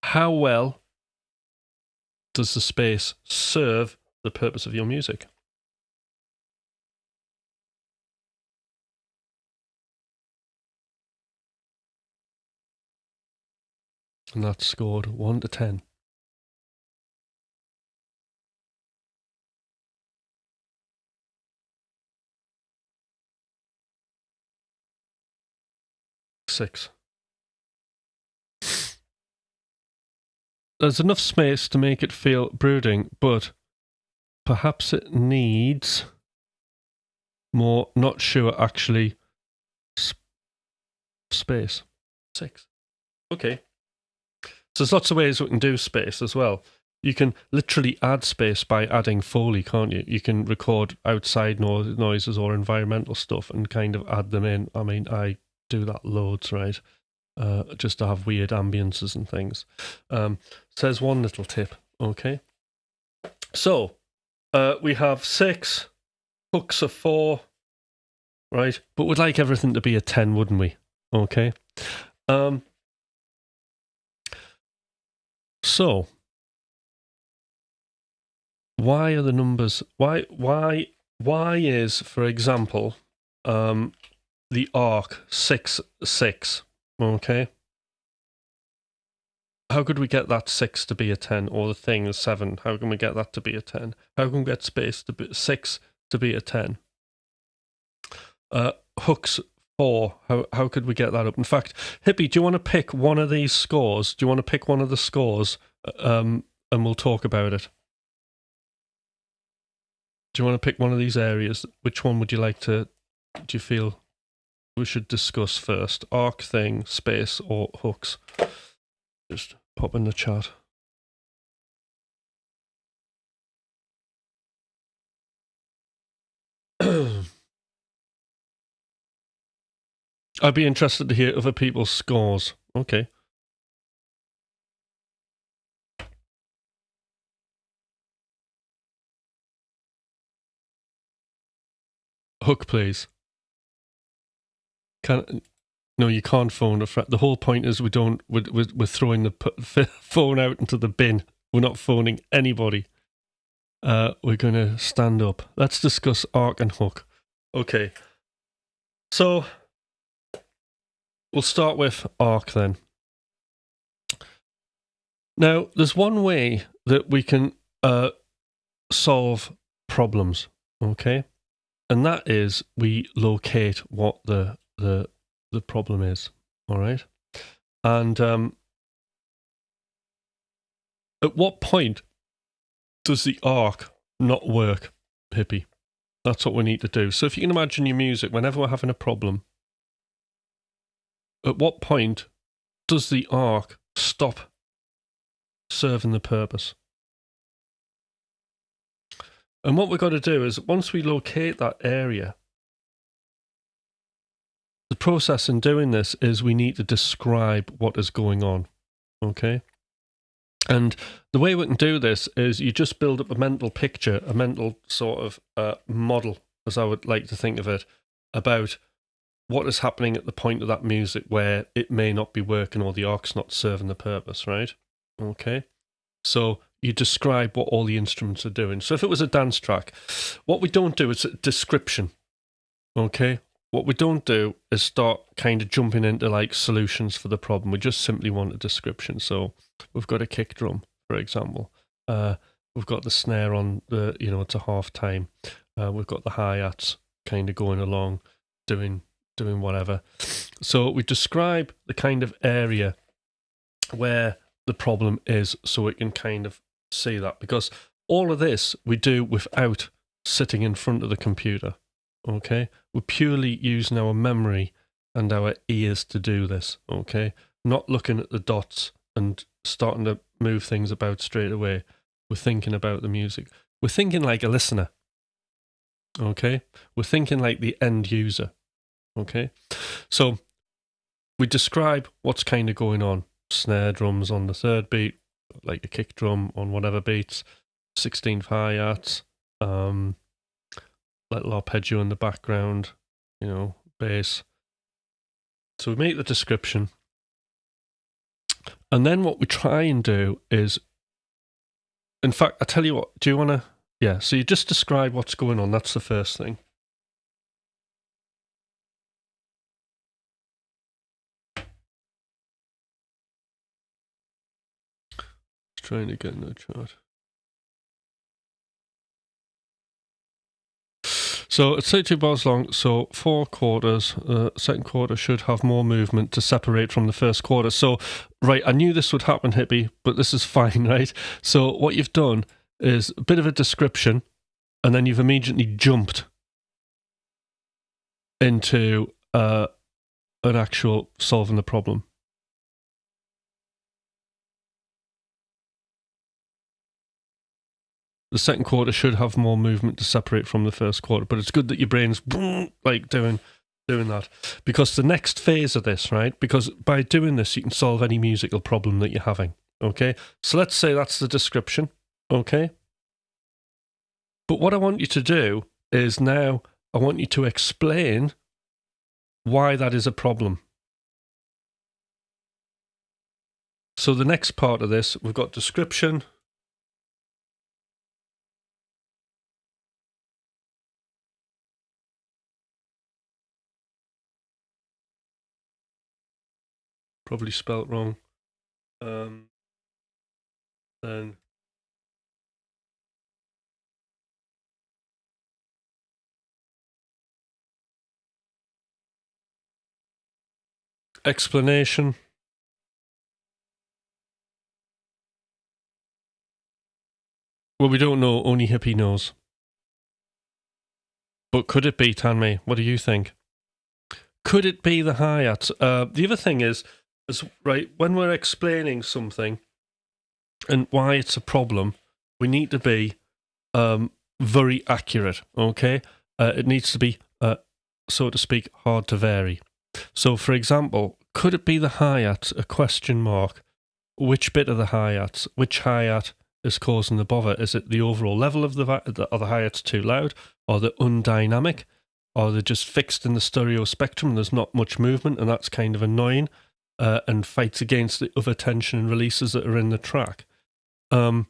how well does the space serve the purpose of your music? And that's scored 1 to 10. 6. There's enough space to make it feel brooding, but perhaps it needs more, not sure, actually, space. 6. Okay. So there's lots of ways we can do space as well. You can literally add space by adding Foley, can't you? You can record outside noises or environmental stuff and kind of add them in. I mean, I do that loads, right? Just to have weird ambiences and things. Says one little tip, okay? So, we have 6, hooks are 4, right? But we'd like everything to be a 10, wouldn't we? Okay. So, why are the numbers? Why is, for example, the arc 6 6? Okay. How could we get that 6 to be a 10, or the thing is 7? How can we get that to be a 10? How can we get space to be 6 to be a 10? Hooks 4. How could we get that up? In fact, Hippie, do you want to pick one of these scores? Do you want to pick one of the scores? And we'll talk about it. Do you want to pick one of these areas? Which one would you like to? Do you feel we should discuss first? Arc, thing, space, or hooks? Just pop in the chat. I'd be interested to hear other people's scores. Okay. Hook, please. No, you can't phone a friend. The whole point is we're throwing the phone out into the bin. We're not phoning anybody. We're going to stand up. Let's discuss arc and hook. Okay. So, we'll start with arc then. Now, there's one way that we can solve problems, okay? And that is we locate what the problem is, all right? And at what point does the arc not work, Hippie? That's what we need to do. So if you can imagine your music, whenever we're having a problem, at what point does the arc stop serving the purpose? And what we've got to do is, once we locate that area, the process in doing this is we need to describe what is going on, okay? And the way we can do this is you just build up a mental picture, a mental sort of model, as I would like to think of it, about what is happening at the point of that music where it may not be working or the arc's not serving the purpose, right? Okay. So you describe what all the instruments are doing. So if it was a dance track, what we don't do is a description, okay? What we don't do is start kind of jumping into like solutions for the problem. We just simply want a description. So we've got a kick drum, for example. We've got the snare on the, it's a half time. We've got the hi-hats kind of going along, doing whatever. So we describe the kind of area where the problem is so we can kind of see that, because all of this we do without sitting in front of the computer, okay? We're purely using our memory and our ears to do this, okay? Not looking at the dots and starting to move things about straight away. We're thinking about the music. We're thinking like a listener, okay? We're thinking like the end user. Okay, so we describe what's kind of going on. Snare drums on the third beat, like a kick drum on whatever beats, 16th hi-hats, little arpeggio in the background, bass. So we make the description. And then what we try and do is, in fact, I tell you what, do you want to, yeah, so you just describe what's going on. That's the first thing. Trying to get no chart. So it's 32 bars long, so 4 quarters. Second quarter should have more movement to separate from the first quarter. So, right, I knew this would happen, Hippie, but this is fine, right? So what you've done is a bit of a description, and then you've immediately jumped into an actual solving the problem. The second quarter should have more movement to separate from the first quarter, but it's good that your brain's like doing that, because the next phase of this, right? Because by doing this, you can solve any musical problem that you're having. Okay, so let's say that's the description. Okay, but what I want you to do is now I want you to explain why that is a problem. So the next part of this, we've got description. Probably spelt wrong. Then explanation. Well, we don't know. Only Hippie knows. But could it be, Tanmay? What do you think? Could it be the hi-hats? The other thing is right, when we're explaining something and why it's a problem, we need to be very accurate, okay? It needs to be, so to speak, hard to vary. So, for example, could it be the hi-hats, a question mark? Which bit of the hi-hats? Which hi-hat is causing the bother? Is it the overall level of are the hi-hats too loud? Or the undynamic? Or they're just fixed in the stereo spectrum and there's not much movement and that's kind of annoying and fights against the other tension and releases that are in the track? We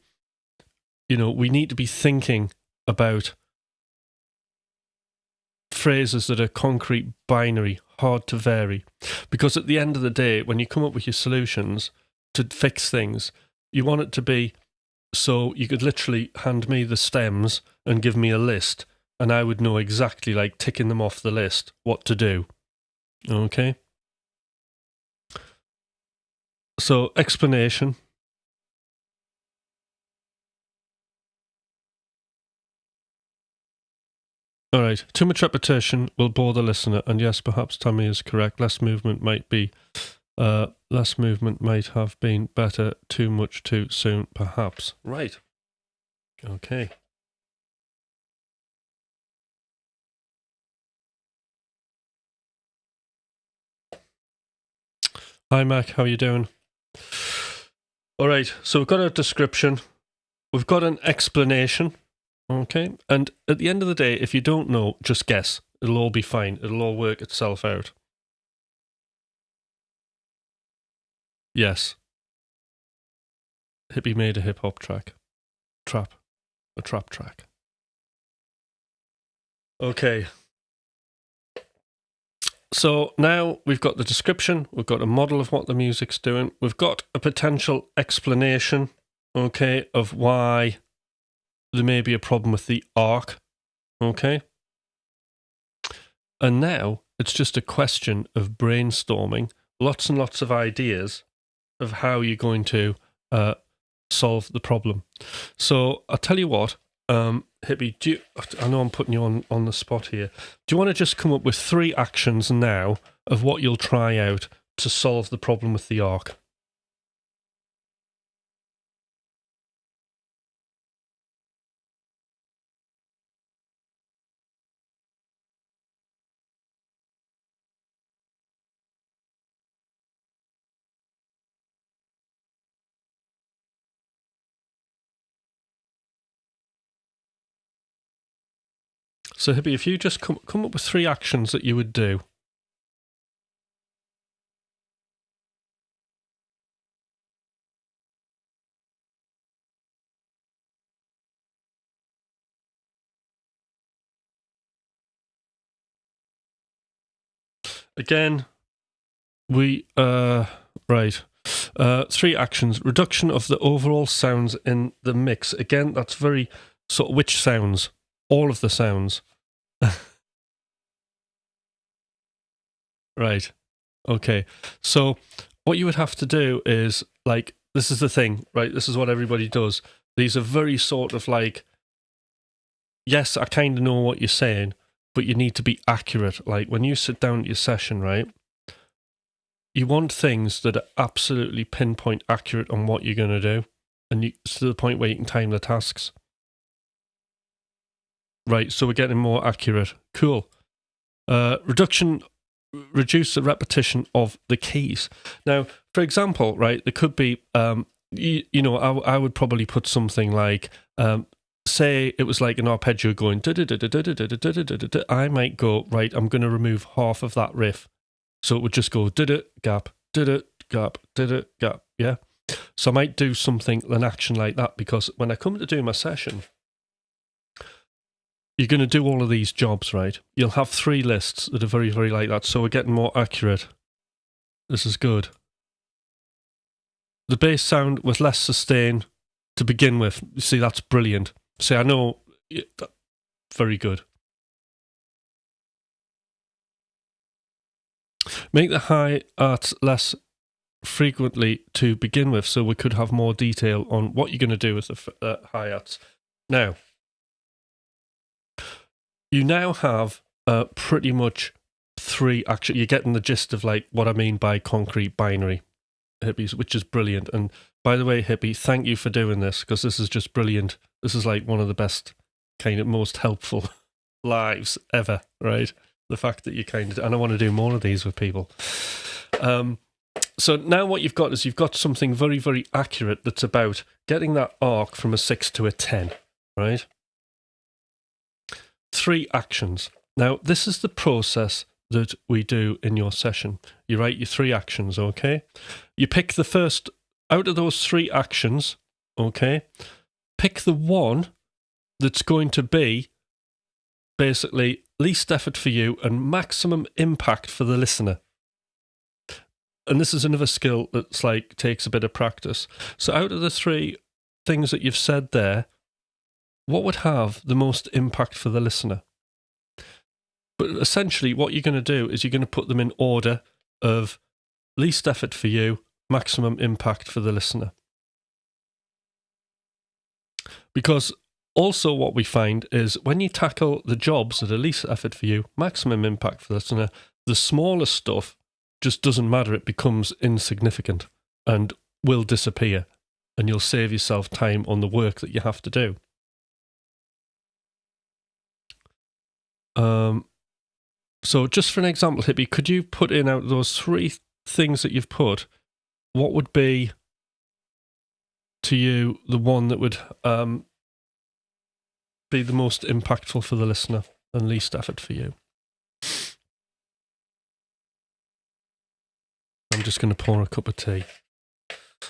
need to be thinking about phrases that are concrete, binary, hard to vary. Because at the end of the day, when you come up with your solutions to fix things, you want it to be so you could literally hand me the stems and give me a list, and I would know exactly, like ticking them off the list, what to do. Okay? So, explanation. All right. Too much repetition will bore the listener, and yes, perhaps Tammy is correct. Less movement might have been better. Too much too soon, perhaps. Right. Okay. Hi, Mac. How are you doing? All right. So we've got a description. We've got an explanation. Okay. And at the end of the day, if you don't know, just guess. It'll all be fine. It'll all work itself out. Yes. Hippie made a hip-hop track. A trap track. Okay. So now we've got the description, we've got a model of what the music's doing, we've got a potential explanation, okay, of why there may be a problem with the arc, okay? And now it's just a question of brainstorming lots and lots of ideas of how you're going to solve the problem. So I'll tell you what, Hippie, I know I'm putting you on the spot here. Do you want to just come up with 3 actions now of what you'll try out to solve the problem with the arc? So Hippie, if you just come up with 3 actions that you would do. Again, we, right. 3 actions. Reduction of the overall sounds in the mix. Again, that's very sort of which sounds? All of the sounds. Right. Okay. So what you would have to do is, like, this is the thing, right? This is what everybody does. These are very sort of like, yes, I kind of know what you're saying, but you need to be accurate. Like when you sit down at your session, right? You want things that are absolutely pinpoint accurate on what you're going to do, and to the point where you can time the tasks. Right, so we're getting more accurate. Cool. Reduce the repetition of the keys. Now, for example, right, there could be, you know, I would probably put something like, say it was like an arpeggio going, I might go, right, I'm going to remove half of that riff. So it would just go, gap, gap, gap, yeah? So I might do something, an action like that, because when I come to do my session, you're going to do all of these jobs, right? You'll have 3 lists that are very, very like that, so we're getting more accurate. This is good. The bass sound with less sustain to begin with. You see, that's brilliant. See, I know, very good. Make the hi-hats less frequently to begin with, so we could have more detail on what you're going to do with the hi-hats. Now, you now have pretty much 3 actions. You're getting the gist of like what I mean by concrete binary, Hippies, which is brilliant. And by the way, Hippie, thank you for doing this, because this is just brilliant. This is like one of the best, kind of most helpful lives ever, right? The fact that you kind of, and I want to do more of these with people. So now what you've got is you've got something very, very accurate that's about getting that arc from a 6 to a 10, right? 3 actions. Now, this is the process that we do in your session. You write your 3 actions, okay? You pick the first, out of those 3 actions, okay? Pick the one that's going to be basically least effort for you and maximum impact for the listener. And this is another skill that's like takes a bit of practice. So out of the 3 things that you've said there, what would have the most impact for the listener? But essentially what you're going to do is you're going to put them in order of least effort for you, maximum impact for the listener. Because also what we find is when you tackle the jobs that are least effort for you, maximum impact for the listener, the smaller stuff just doesn't matter. It becomes insignificant and will disappear, and you'll save yourself time on the work that you have to do. So just for an example, Hippie, could you put in out those 3 things that you've put? What would be, to you, the one that would be the most impactful for the listener and least effort for you? I'm just going to pour a cup of tea.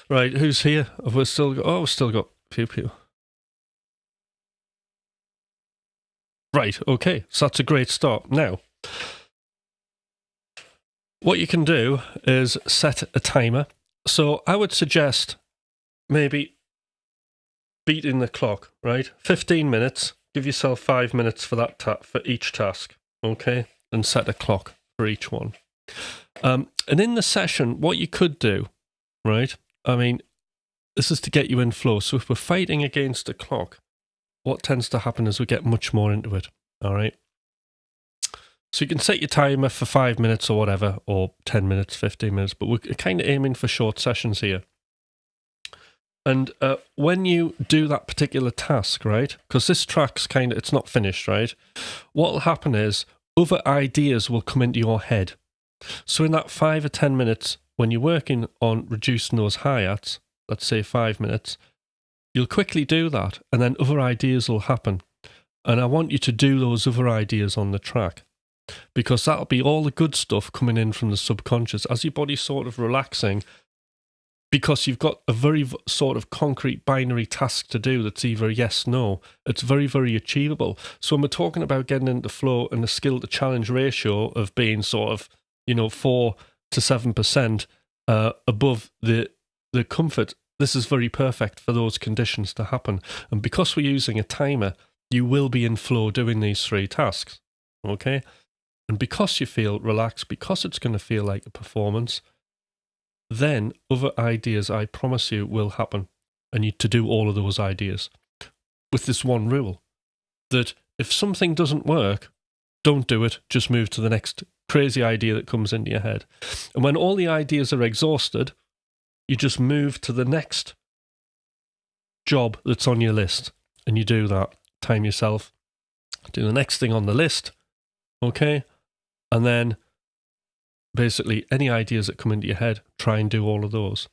Right, who's here? We've still got a few people. Right, okay, so that's a great start. Now, what you can do is set a timer. So I would suggest maybe beating the clock, right? 15 minutes. Give yourself 5 minutes for that for each task, okay? And set a clock for each one. And in the session, what you could do, right? I mean, this is to get you in flow. So if we're fighting against a clock, what tends to happen is we get much more into it, all right? So you can set your timer for 5 minutes or whatever, or 10 minutes, 15 minutes, but we're kind of aiming for short sessions here. And when you do that particular task, right, because this track's kind of, it's not finished, right, what will happen is other ideas will come into your head. So in that 5 or 10 minutes, when you're working on reducing those hi-hats, let's say 5 minutes, you'll quickly do that, and then other ideas will happen. And I want you to do those other ideas on the track, because that'll be all the good stuff coming in from the subconscious as your body's sort of relaxing, because you've got a very sort of concrete binary task to do that's either yes, no. It's very, very achievable. So when we're talking about getting into flow and the skill to challenge ratio of being sort of, 4 to 7% above the comfort, this is very perfect for those conditions to happen. And because we're using a timer, you will be in flow doing these 3 tasks, okay? And because you feel relaxed, because it's going to feel like a performance, then other ideas, I promise you, will happen. And you to do all of those ideas with this one rule, that if something doesn't work, don't do it, just move to the next crazy idea that comes into your head. And when all the ideas are exhausted, you just move to the next job that's on your list. And you do that. Time yourself. Do the next thing on the list. Okay? And then basically any ideas that come into your head, try and do all of those.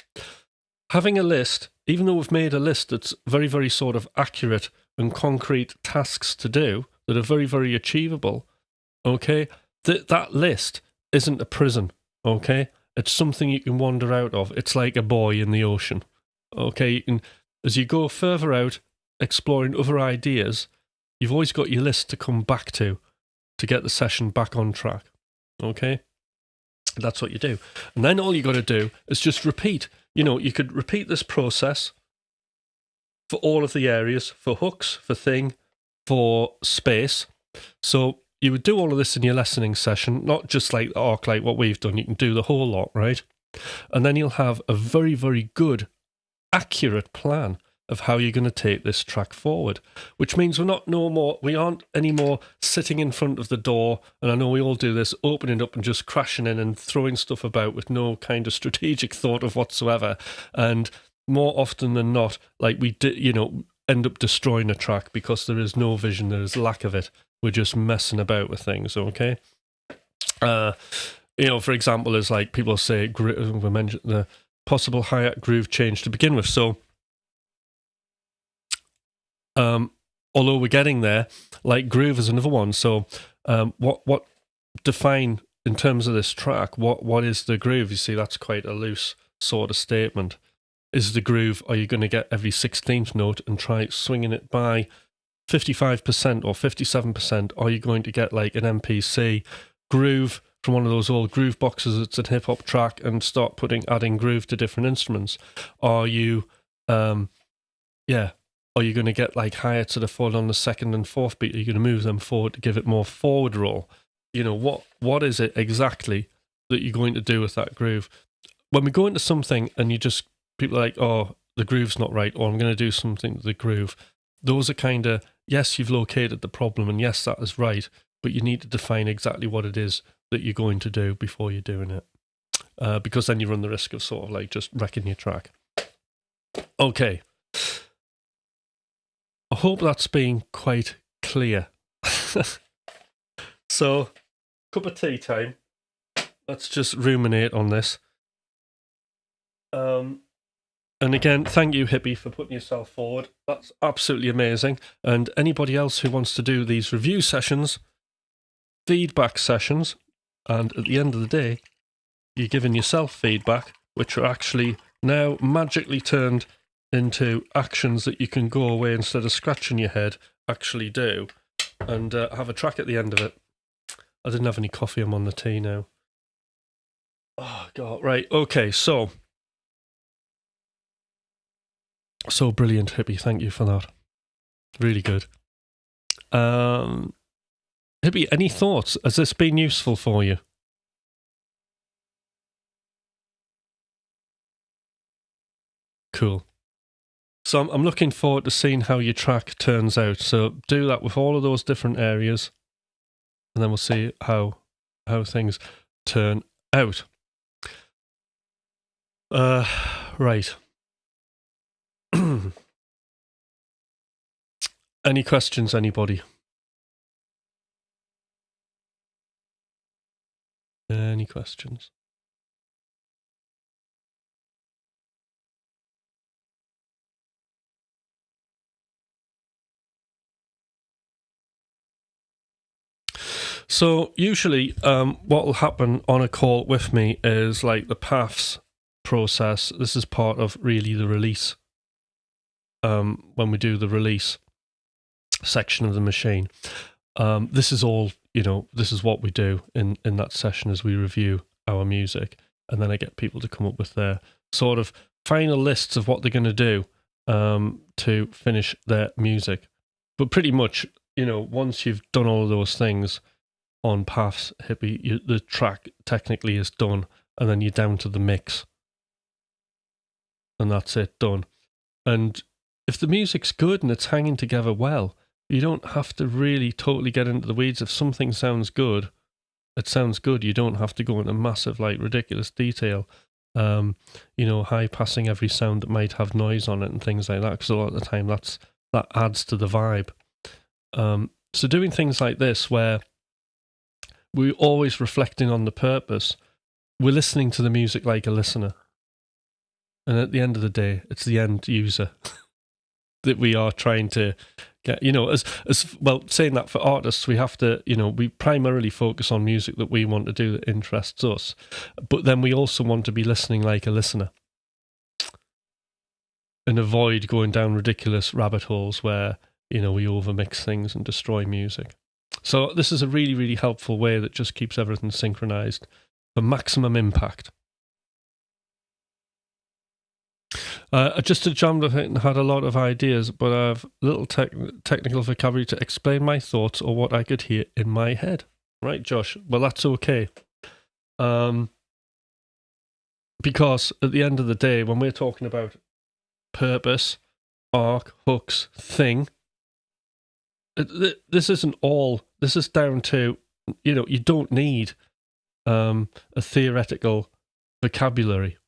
Having a list, even though we've made a list that's very, very sort of accurate and concrete tasks to do that are very, very achievable, okay? That list isn't a prison, okay? It's something you can wander out of. It's like a buoy in the ocean, okay? You can, as you go further out, exploring other ideas, you've always got your list to come back to get the session back on track, okay? That's what you do. And then all you got to do is just repeat. You could repeat this process for all of the areas, for hooks, for thing, for space. So you would do all of this in your lessoning session, not just like the arc, like what we've done. You can do the whole lot, right? And then you'll have a very, very good, accurate plan of how you're going to take this track forward, which means we aren't anymore sitting in front of the door, and I know we all do this, opening up and just crashing in and throwing stuff about with no kind of strategic thought of whatsoever. And more often than not, like we end up destroying a track because there is no vision, there is lack of it. We're just messing about with things, okay? For example, as like people say, we mentioned the possible hi-hat groove change to begin with. So although we're getting there, like groove is another one. So what define in terms of this track, what is the groove? You see, that's quite a loose sort of statement. Is the groove, are you going to get every 16th note and try swinging it by 55% or 57%? Are you going to get like an MPC groove from one of those old groove boxes that's a hip-hop track and start adding groove to different instruments? Are you are you going to get like hi-hats that are falling on the 2nd and 4th beat? Are you going to move them forward to give it more forward roll? What is it exactly that you're going to do with that groove? When we go into something and people are like, oh, the groove's not right, or I'm going to do something to the groove. Those are kind of, yes, you've located the problem, and yes, that is right, but you need to define exactly what it is that you're going to do before you're doing it. Because then you run the risk of sort of like just wrecking your track. Okay. I hope that's been quite clear. So, cup of tea time. Let's just ruminate on this. And again, thank you, Hippie, for putting yourself forward. That's absolutely amazing. And anybody else who wants to do these review sessions, feedback sessions, and at the end of the day, you're giving yourself feedback, which are actually now magically turned into actions that you can go away instead of scratching your head, actually do, and have a track at the end of it. I didn't have any coffee, I'm on the tea now. Oh, God, right, okay, so brilliant, Hippie, thank you for that. Really good. Hippie, any thoughts? Has this been useful for you? Cool. So I'm looking forward to seeing how your track turns out. So do that with all of those different areas, and then we'll see how things turn out. Right. Any questions, anybody? Any questions? So usually what will happen on a call with me is like the paths process. This is part of really the release. When we do the release section of the machine. This is all, this is what we do in that session as we review our music. And then I get people to come up with their sort of final lists of what they're going to do to finish their music. But pretty much, once you've done all of those things on Paths Hippie, the track technically is done, and then you're down to the mix. And that's it, done. And if the music's good and it's hanging together well, you don't have to really totally get into the weeds. If something sounds good, it sounds good. You don't have to go into massive, like, ridiculous detail. High passing every sound that might have noise on it and things like that, because a lot of the time that adds to the vibe. So doing things like this, where we're always reflecting on the purpose, we're listening to the music like a listener. And at the end of the day, it's the end user that we are trying to get, as well, saying that for artists, we have to, we primarily focus on music that we want to do that interests us. But then we also want to be listening like a listener and avoid going down ridiculous rabbit holes where, we overmix things and destroy music. So this is a really, really helpful way that just keeps everything synchronized for maximum impact. I just jammed it and had a lot of ideas, but I have little technical vocabulary to explain my thoughts or what I could hear in my head. Right, Josh? Well, that's okay. Because at the end of the day, when we're talking about purpose, arc, hooks, thing, this isn't all. This is down to, you don't need a theoretical vocabulary.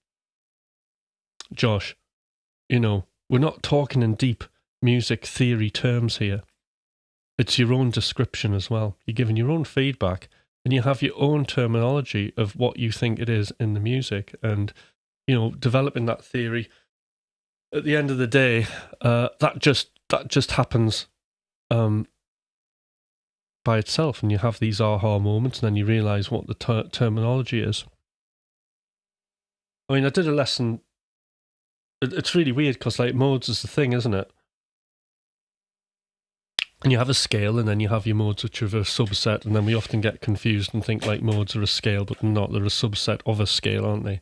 Josh, we're not talking in deep music theory terms here. It's your own description as well. You're giving your own feedback and you have your own terminology of what you think it is in the music, and, developing that theory. At the end of the day, that just happens by itself, and you have these aha moments, and then you realize what the terminology is. I mean, I did a lesson. It's really weird because, like, modes is the thing, isn't it? And you have a scale, and then you have your modes, which are a subset, and then we often get confused and think like modes are a scale, but they're not. They're a subset of a scale, aren't they?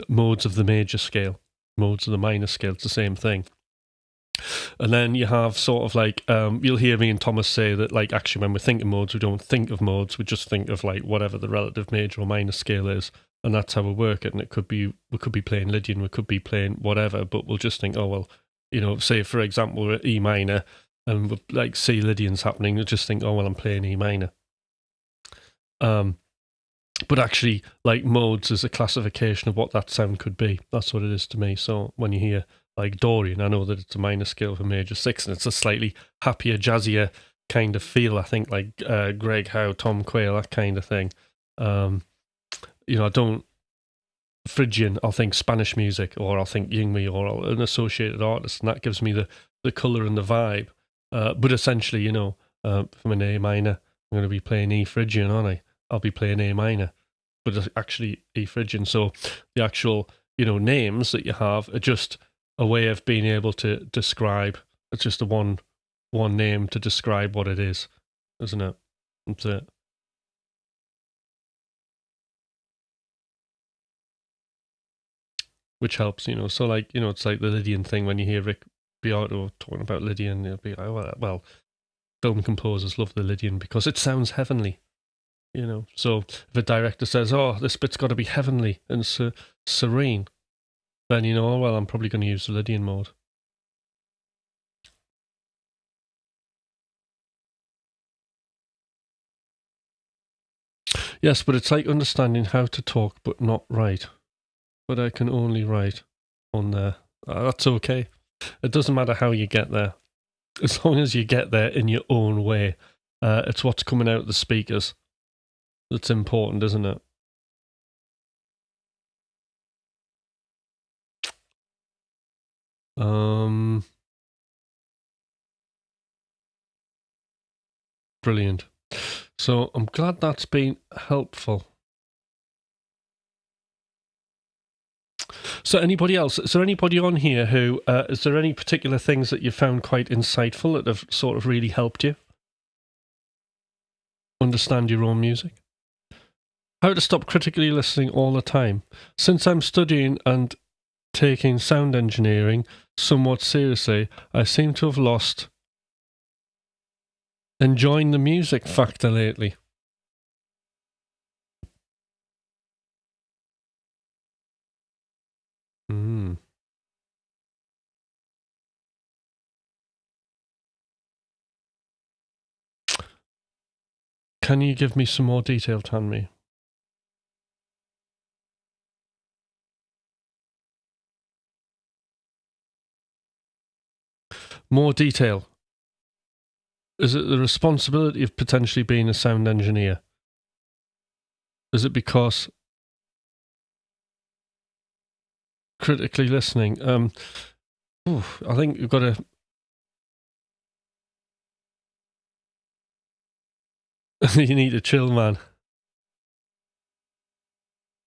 Modes of the major scale, modes of the minor scale. It's the same thing. And then you have sort of like, you'll hear me and Thomas say that, like, actually when we think of modes, we don't think of modes, we just think of like whatever the relative major or minor scale is, and that's how we work it. And it could be, we could be playing Lydian, we could be playing whatever, but we'll just think, oh well, say for example we're at E minor and we like C Lydian's happening, we'll just think, oh well, I'm playing E minor. But actually, like, modes is a classification of what that sound could be. That's what it is to me. So when you hear like Dorian, I know that it's a minor scale of a major 6, and it's a slightly happier, jazzier kind of feel, I think, like Greg Howe, Tom Quayle, that kind of thing. I don't... Phrygian, I'll think Spanish music, or I'll think Yingmi, or an associated artist, and that gives me the colour and the vibe. But essentially, from an A minor, I'm going to be playing E Phrygian, aren't I? I'll be playing A minor, but it's actually E Phrygian. So the actual, names that you have are just a way of being able to describe. It's just a one name to describe what it is, isn't it? That's it. Which helps, so like, it's like the Lydian thing. When you hear Rick Beato talking about Lydian, you'll be like, well, film composers love the Lydian because it sounds heavenly. So if a director says, oh, this bit's got to be heavenly and serene, then well, I'm probably going to use the Lydian mode. Yes, but it's like understanding how to talk but not write. But I can only write on there. That's okay. It doesn't matter how you get there. As long as you get there in your own way. It's what's coming out of the speakers that's important, isn't it? Brilliant. So I'm glad that's been helpful. So anybody else? Is there anybody on here who, is there any particular things that you found quite insightful that have sort of really helped you understand your own music? How to stop critically listening all the time. Since I'm studying and taking sound engineering somewhat seriously, I seem to have lost enjoying the music factor lately. Can you give me some more detail, Tanmi? More detail. Is it the responsibility of potentially being a sound engineer? Is it because critically listening? I think you've got to. You need to chill, man.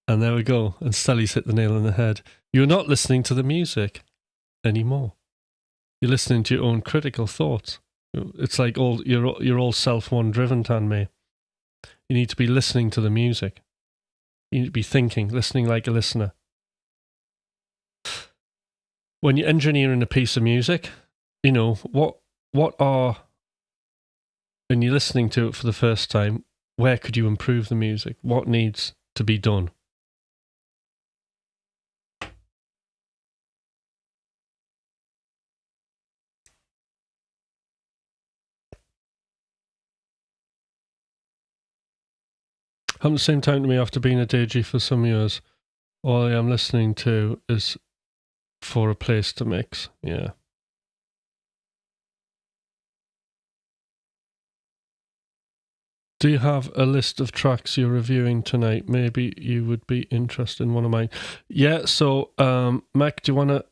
And there we go. And Sally's hit the nail on the head. You're not listening to the music anymore. You're listening to your own critical thoughts. It's like you're all self-one driven, Tanmay. You need to be listening to the music. You need to be thinking, listening like a listener. When you're engineering a piece of music, you know, what are, when you're listening to it for the first time, where could you improve the music? What needs to be done? Happened the same time to me after being a DJ for some years. All I am listening to is for a place to mix. Yeah. Do you have a list of tracks you're reviewing tonight? Maybe you would be interested in one of mine. Yeah, so Mac, do you want to,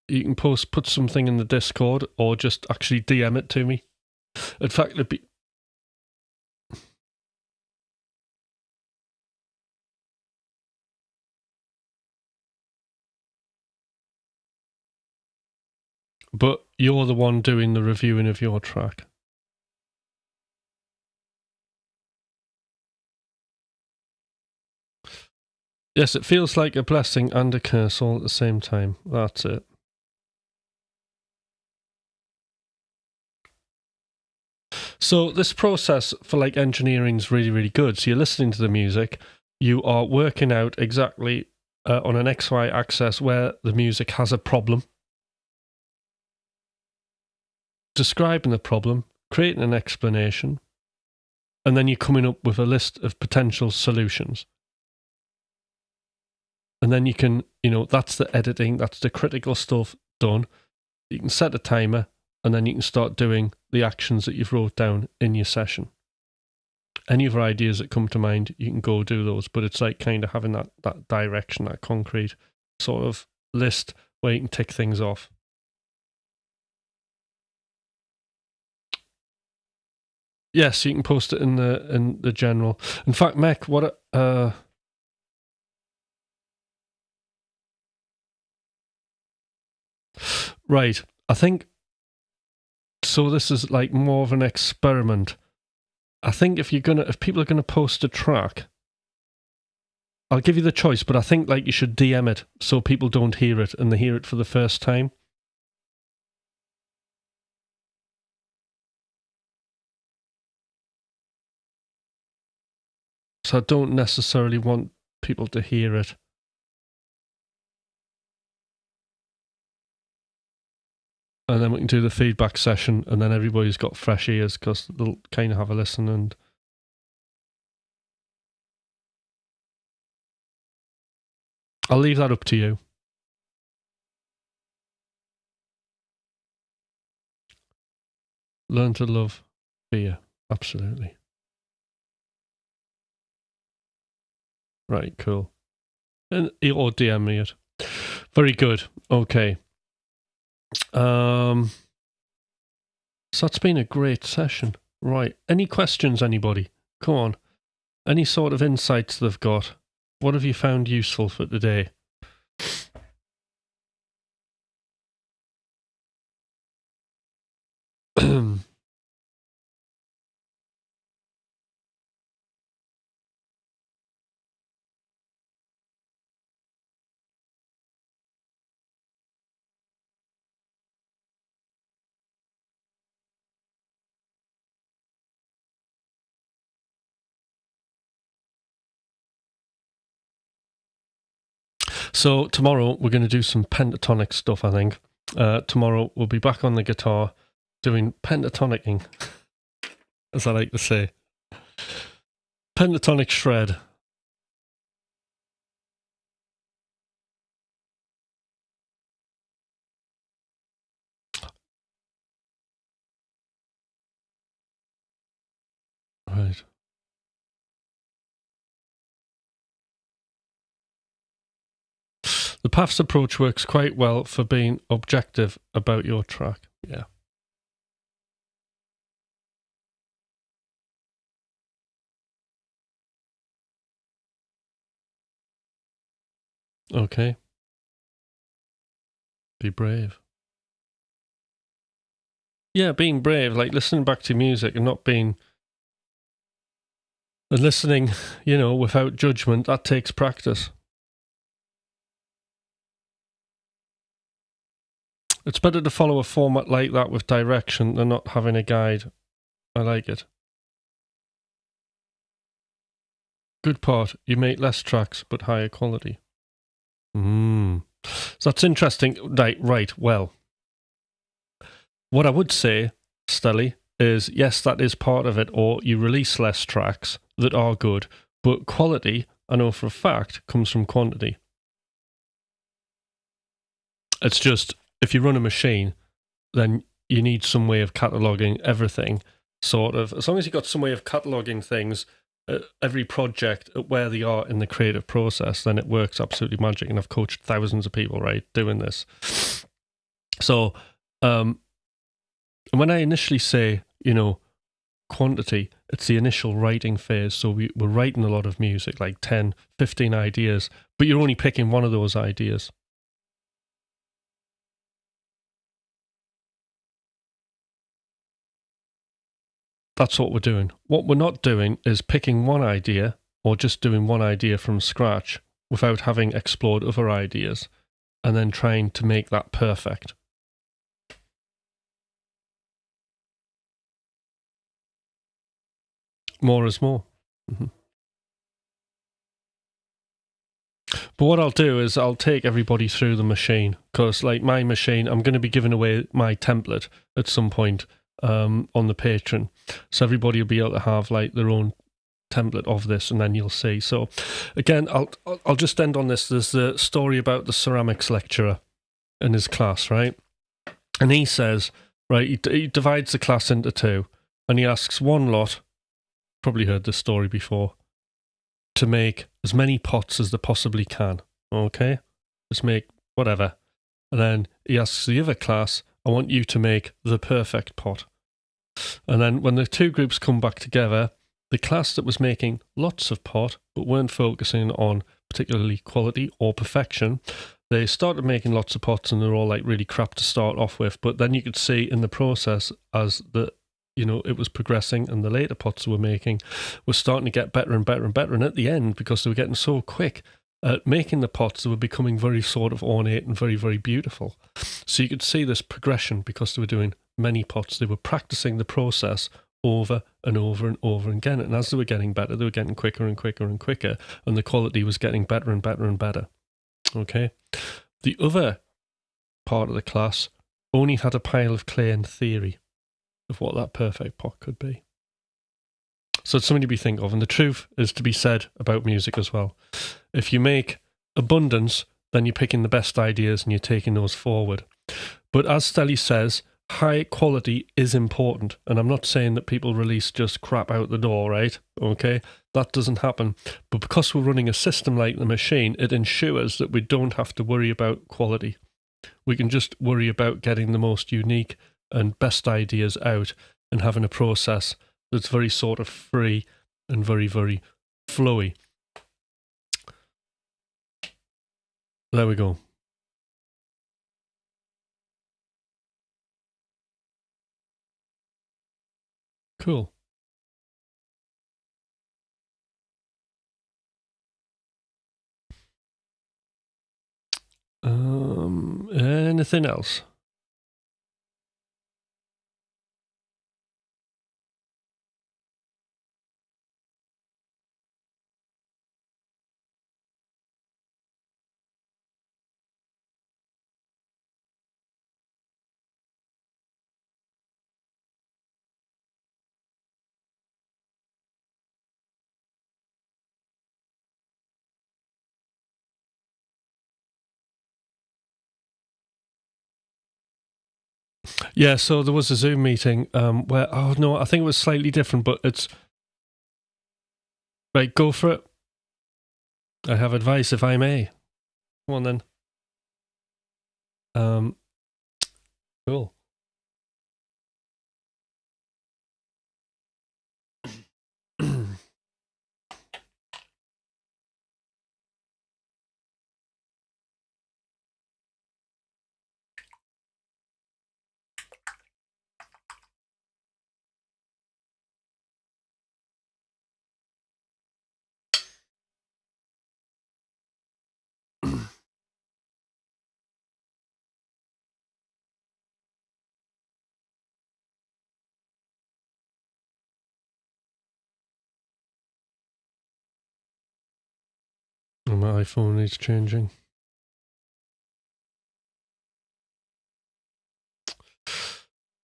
you can put something in the Discord or just actually DM it to me. In fact, it'd be, but you're the one doing the reviewing of your track. Yes, it feels like a blessing and a curse all at the same time. That's it. So this process for like engineering is really, really good. So you're listening to the music, you are working out exactly on an XY axis where the music has a problem, describing the problem, creating an explanation, and then you're coming up with a list of potential solutions. And then you can, you know, that's the editing, that's the critical stuff done. You can set a timer, and then you can start doing the actions that you've wrote down in your session. Any other ideas that come to mind, you can go do those. But it's like kind of having that direction, that concrete sort of list where you can tick things off. Yes, you can post it in the general. In fact, Mech, what right, I think so. This is like more of an experiment. I think if people are gonna post a track, I'll give you the choice, but I think like you should DM it so people don't hear it and they hear it for the first time. So I don't necessarily want people to hear it. And then we can do the feedback session, and then everybody's got fresh ears because they'll kind of have a listen. And I'll leave that up to you. Learn to love fear. Absolutely. Right, cool. And or DM me it. Very good. Okay. So that's been a great session. Right. Any questions, anybody? Come on. Any sort of insights they've got? What have you found useful for today? So tomorrow we're going to do some pentatonic stuff, I think. Tomorrow we'll be back on the guitar doing pentatonicking, as I like to say. Pentatonic shred. Right. The paths approach works quite well for being objective about your track. Yeah. Okay. Be brave. Yeah, being brave, like listening back to music and not being... And listening, without judgment, that takes practice. It's better to follow a format like that with direction than not having a guide. I like it. Good part, you make less tracks but higher quality. So that's interesting. Right, well. What I would say, Stelly, is yes, that is part of it, or you release less tracks that are good, but quality, I know for a fact, comes from quantity. It's just, if you run a machine, then you need some way of cataloguing everything, sort of. As long as you've got some way of cataloguing things, every project, where they are in the creative process, then it works absolutely magic. And I've coached thousands of people, right, doing this. So, when I initially say, quantity, it's the initial writing phase. So we're writing a lot of music, like 10, 15 ideas, but you're only picking one of those ideas. That's what we're doing. What we're not doing is picking one idea or just doing one idea from scratch without having explored other ideas and then trying to make that perfect. More is more. Mm-hmm. But what I'll do is I'll take everybody through the machine, because like my machine, I'm going to be giving away my template at some point on the Patreon. So everybody will be able to have like their own template of this, and then you'll see. So again, I'll just end on this. There's the story about the ceramics lecturer in his class, right? And he says, right, he divides the class into two, and he asks one lot, probably heard this story before, to make as many pots as they possibly can. Okay? Just make whatever. And then he asks the other class, I want you to make the perfect pot. And then when the two groups come back together, the class that was making lots of pot but weren't focusing on particularly quality or perfection, they started making lots of pots and they're all like really crap to start off with. But then you could see in the process as it was progressing, and the later pots they were making were starting to get better and better and better. And at the end, because they were getting so quick at making the pots, they were becoming very sort of ornate and very, very beautiful. So you could see this progression because they were doing many pots. They were practicing the process over and over and over again. And as they were getting better, they were getting quicker and quicker and quicker. And the quality was getting better and better and better. Okay. The other part of the class only had a pile of clay in theory of what that perfect pot could be. So it's something to be think of. And the truth is to be said about music as well. If you make abundance, then you're picking the best ideas and you're taking those forward. But as Stelly says, high quality is important. And I'm not saying that people release just crap out the door, right? Okay? That doesn't happen. But because we're running a system like the machine, it ensures that we don't have to worry about quality. We can just worry about getting the most unique and best ideas out and having a process that's very sort of free and very, very flowy. There we go. Cool. Anything else? Yeah, so there was a Zoom meeting where, oh no, I think it was slightly different, but it's... Right, go for it. I have advice, if I may. Come on then. Cool. My iPhone is changing.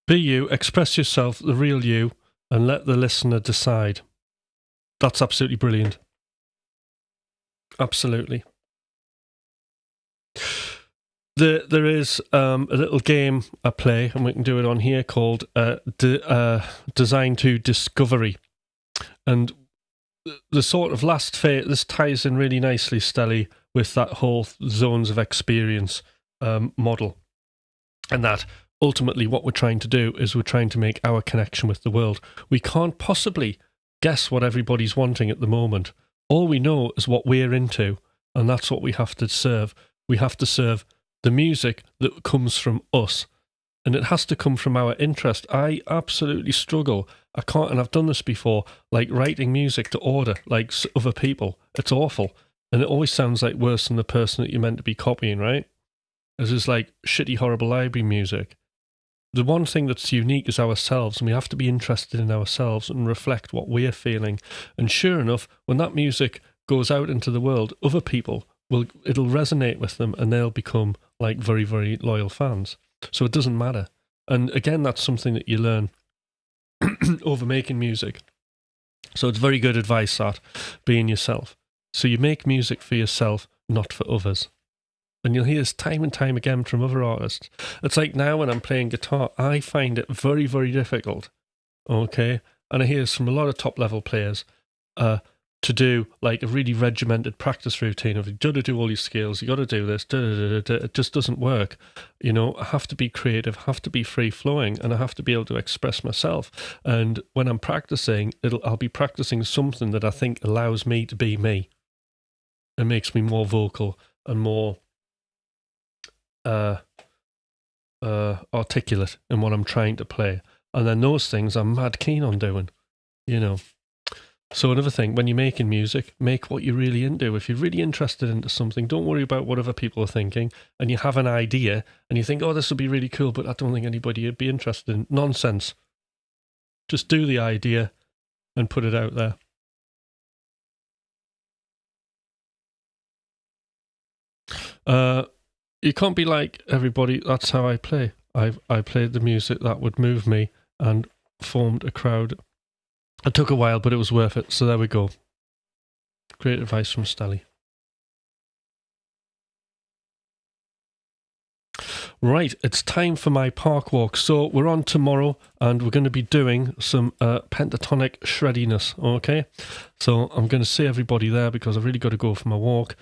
Be you, express yourself, the real you, and let the listener decide. That's absolutely brilliant. Absolutely. There is a little game I play, and we can do it on here, called Design to Discovery. And the sort of last phase, this ties in really nicely, Stelly, with that whole zones of experience model. And that ultimately what we're trying to do is we're trying to make our connection with the world. We can't possibly guess what everybody's wanting at the moment. All we know is what we're into, and that's what we have to serve. We have to serve the music that comes from us, and it has to come from our interest. I absolutely struggle. I can't, and I've done this before, like writing music to order, like other people. It's awful, and it always sounds like worse than the person that you're meant to be copying, right? This is like shitty, horrible library music. The one thing that's unique is ourselves, and we have to be interested in ourselves and reflect what we're feeling. And sure enough, when that music goes out into the world, other people it'll resonate with them, and they'll become like very, very loyal fans. So it doesn't matter. And again, that's something that you learn over making music. So it's very good advice, that being yourself. So you make music for yourself, not for others. And you'll hear this time and time again from other artists. It's like now when I'm playing guitar, I find it very, very difficult. Okay? And I hear this from a lot of top level players, to do like a really regimented practice routine of, you've got to do all your scales, you got to do this, it just doesn't work. You know, I have to be creative, I have to be free flowing, and I have to be able to express myself. And when I'm practicing, I'll be practicing something that I think allows me to be me. It makes me more vocal and more articulate in what I'm trying to play. And then those things I'm mad keen on doing, you know. So another thing, when you're making music, make what you're really into. If you're really interested into something, don't worry about what other people are thinking, and you have an idea and you think, oh, this would be really cool, but I don't think anybody would be interested in. Nonsense. Just do the idea and put it out there. You can't be like everybody. That's how I play. I played the music that would move me and formed a crowd. It took a while, but it was worth it. So there we go. Great advice from Stelly. Right, it's time for my park walk. So we're on tomorrow, and we're going to be doing some pentatonic shreddiness, okay? So I'm going to see everybody there because I've really got to go for my walk.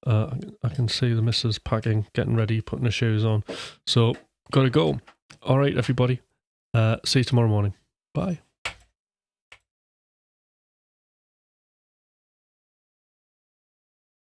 I can see the missus packing, getting ready, putting her shoes on. So, got to go. All right, everybody. See you tomorrow morning. Bye.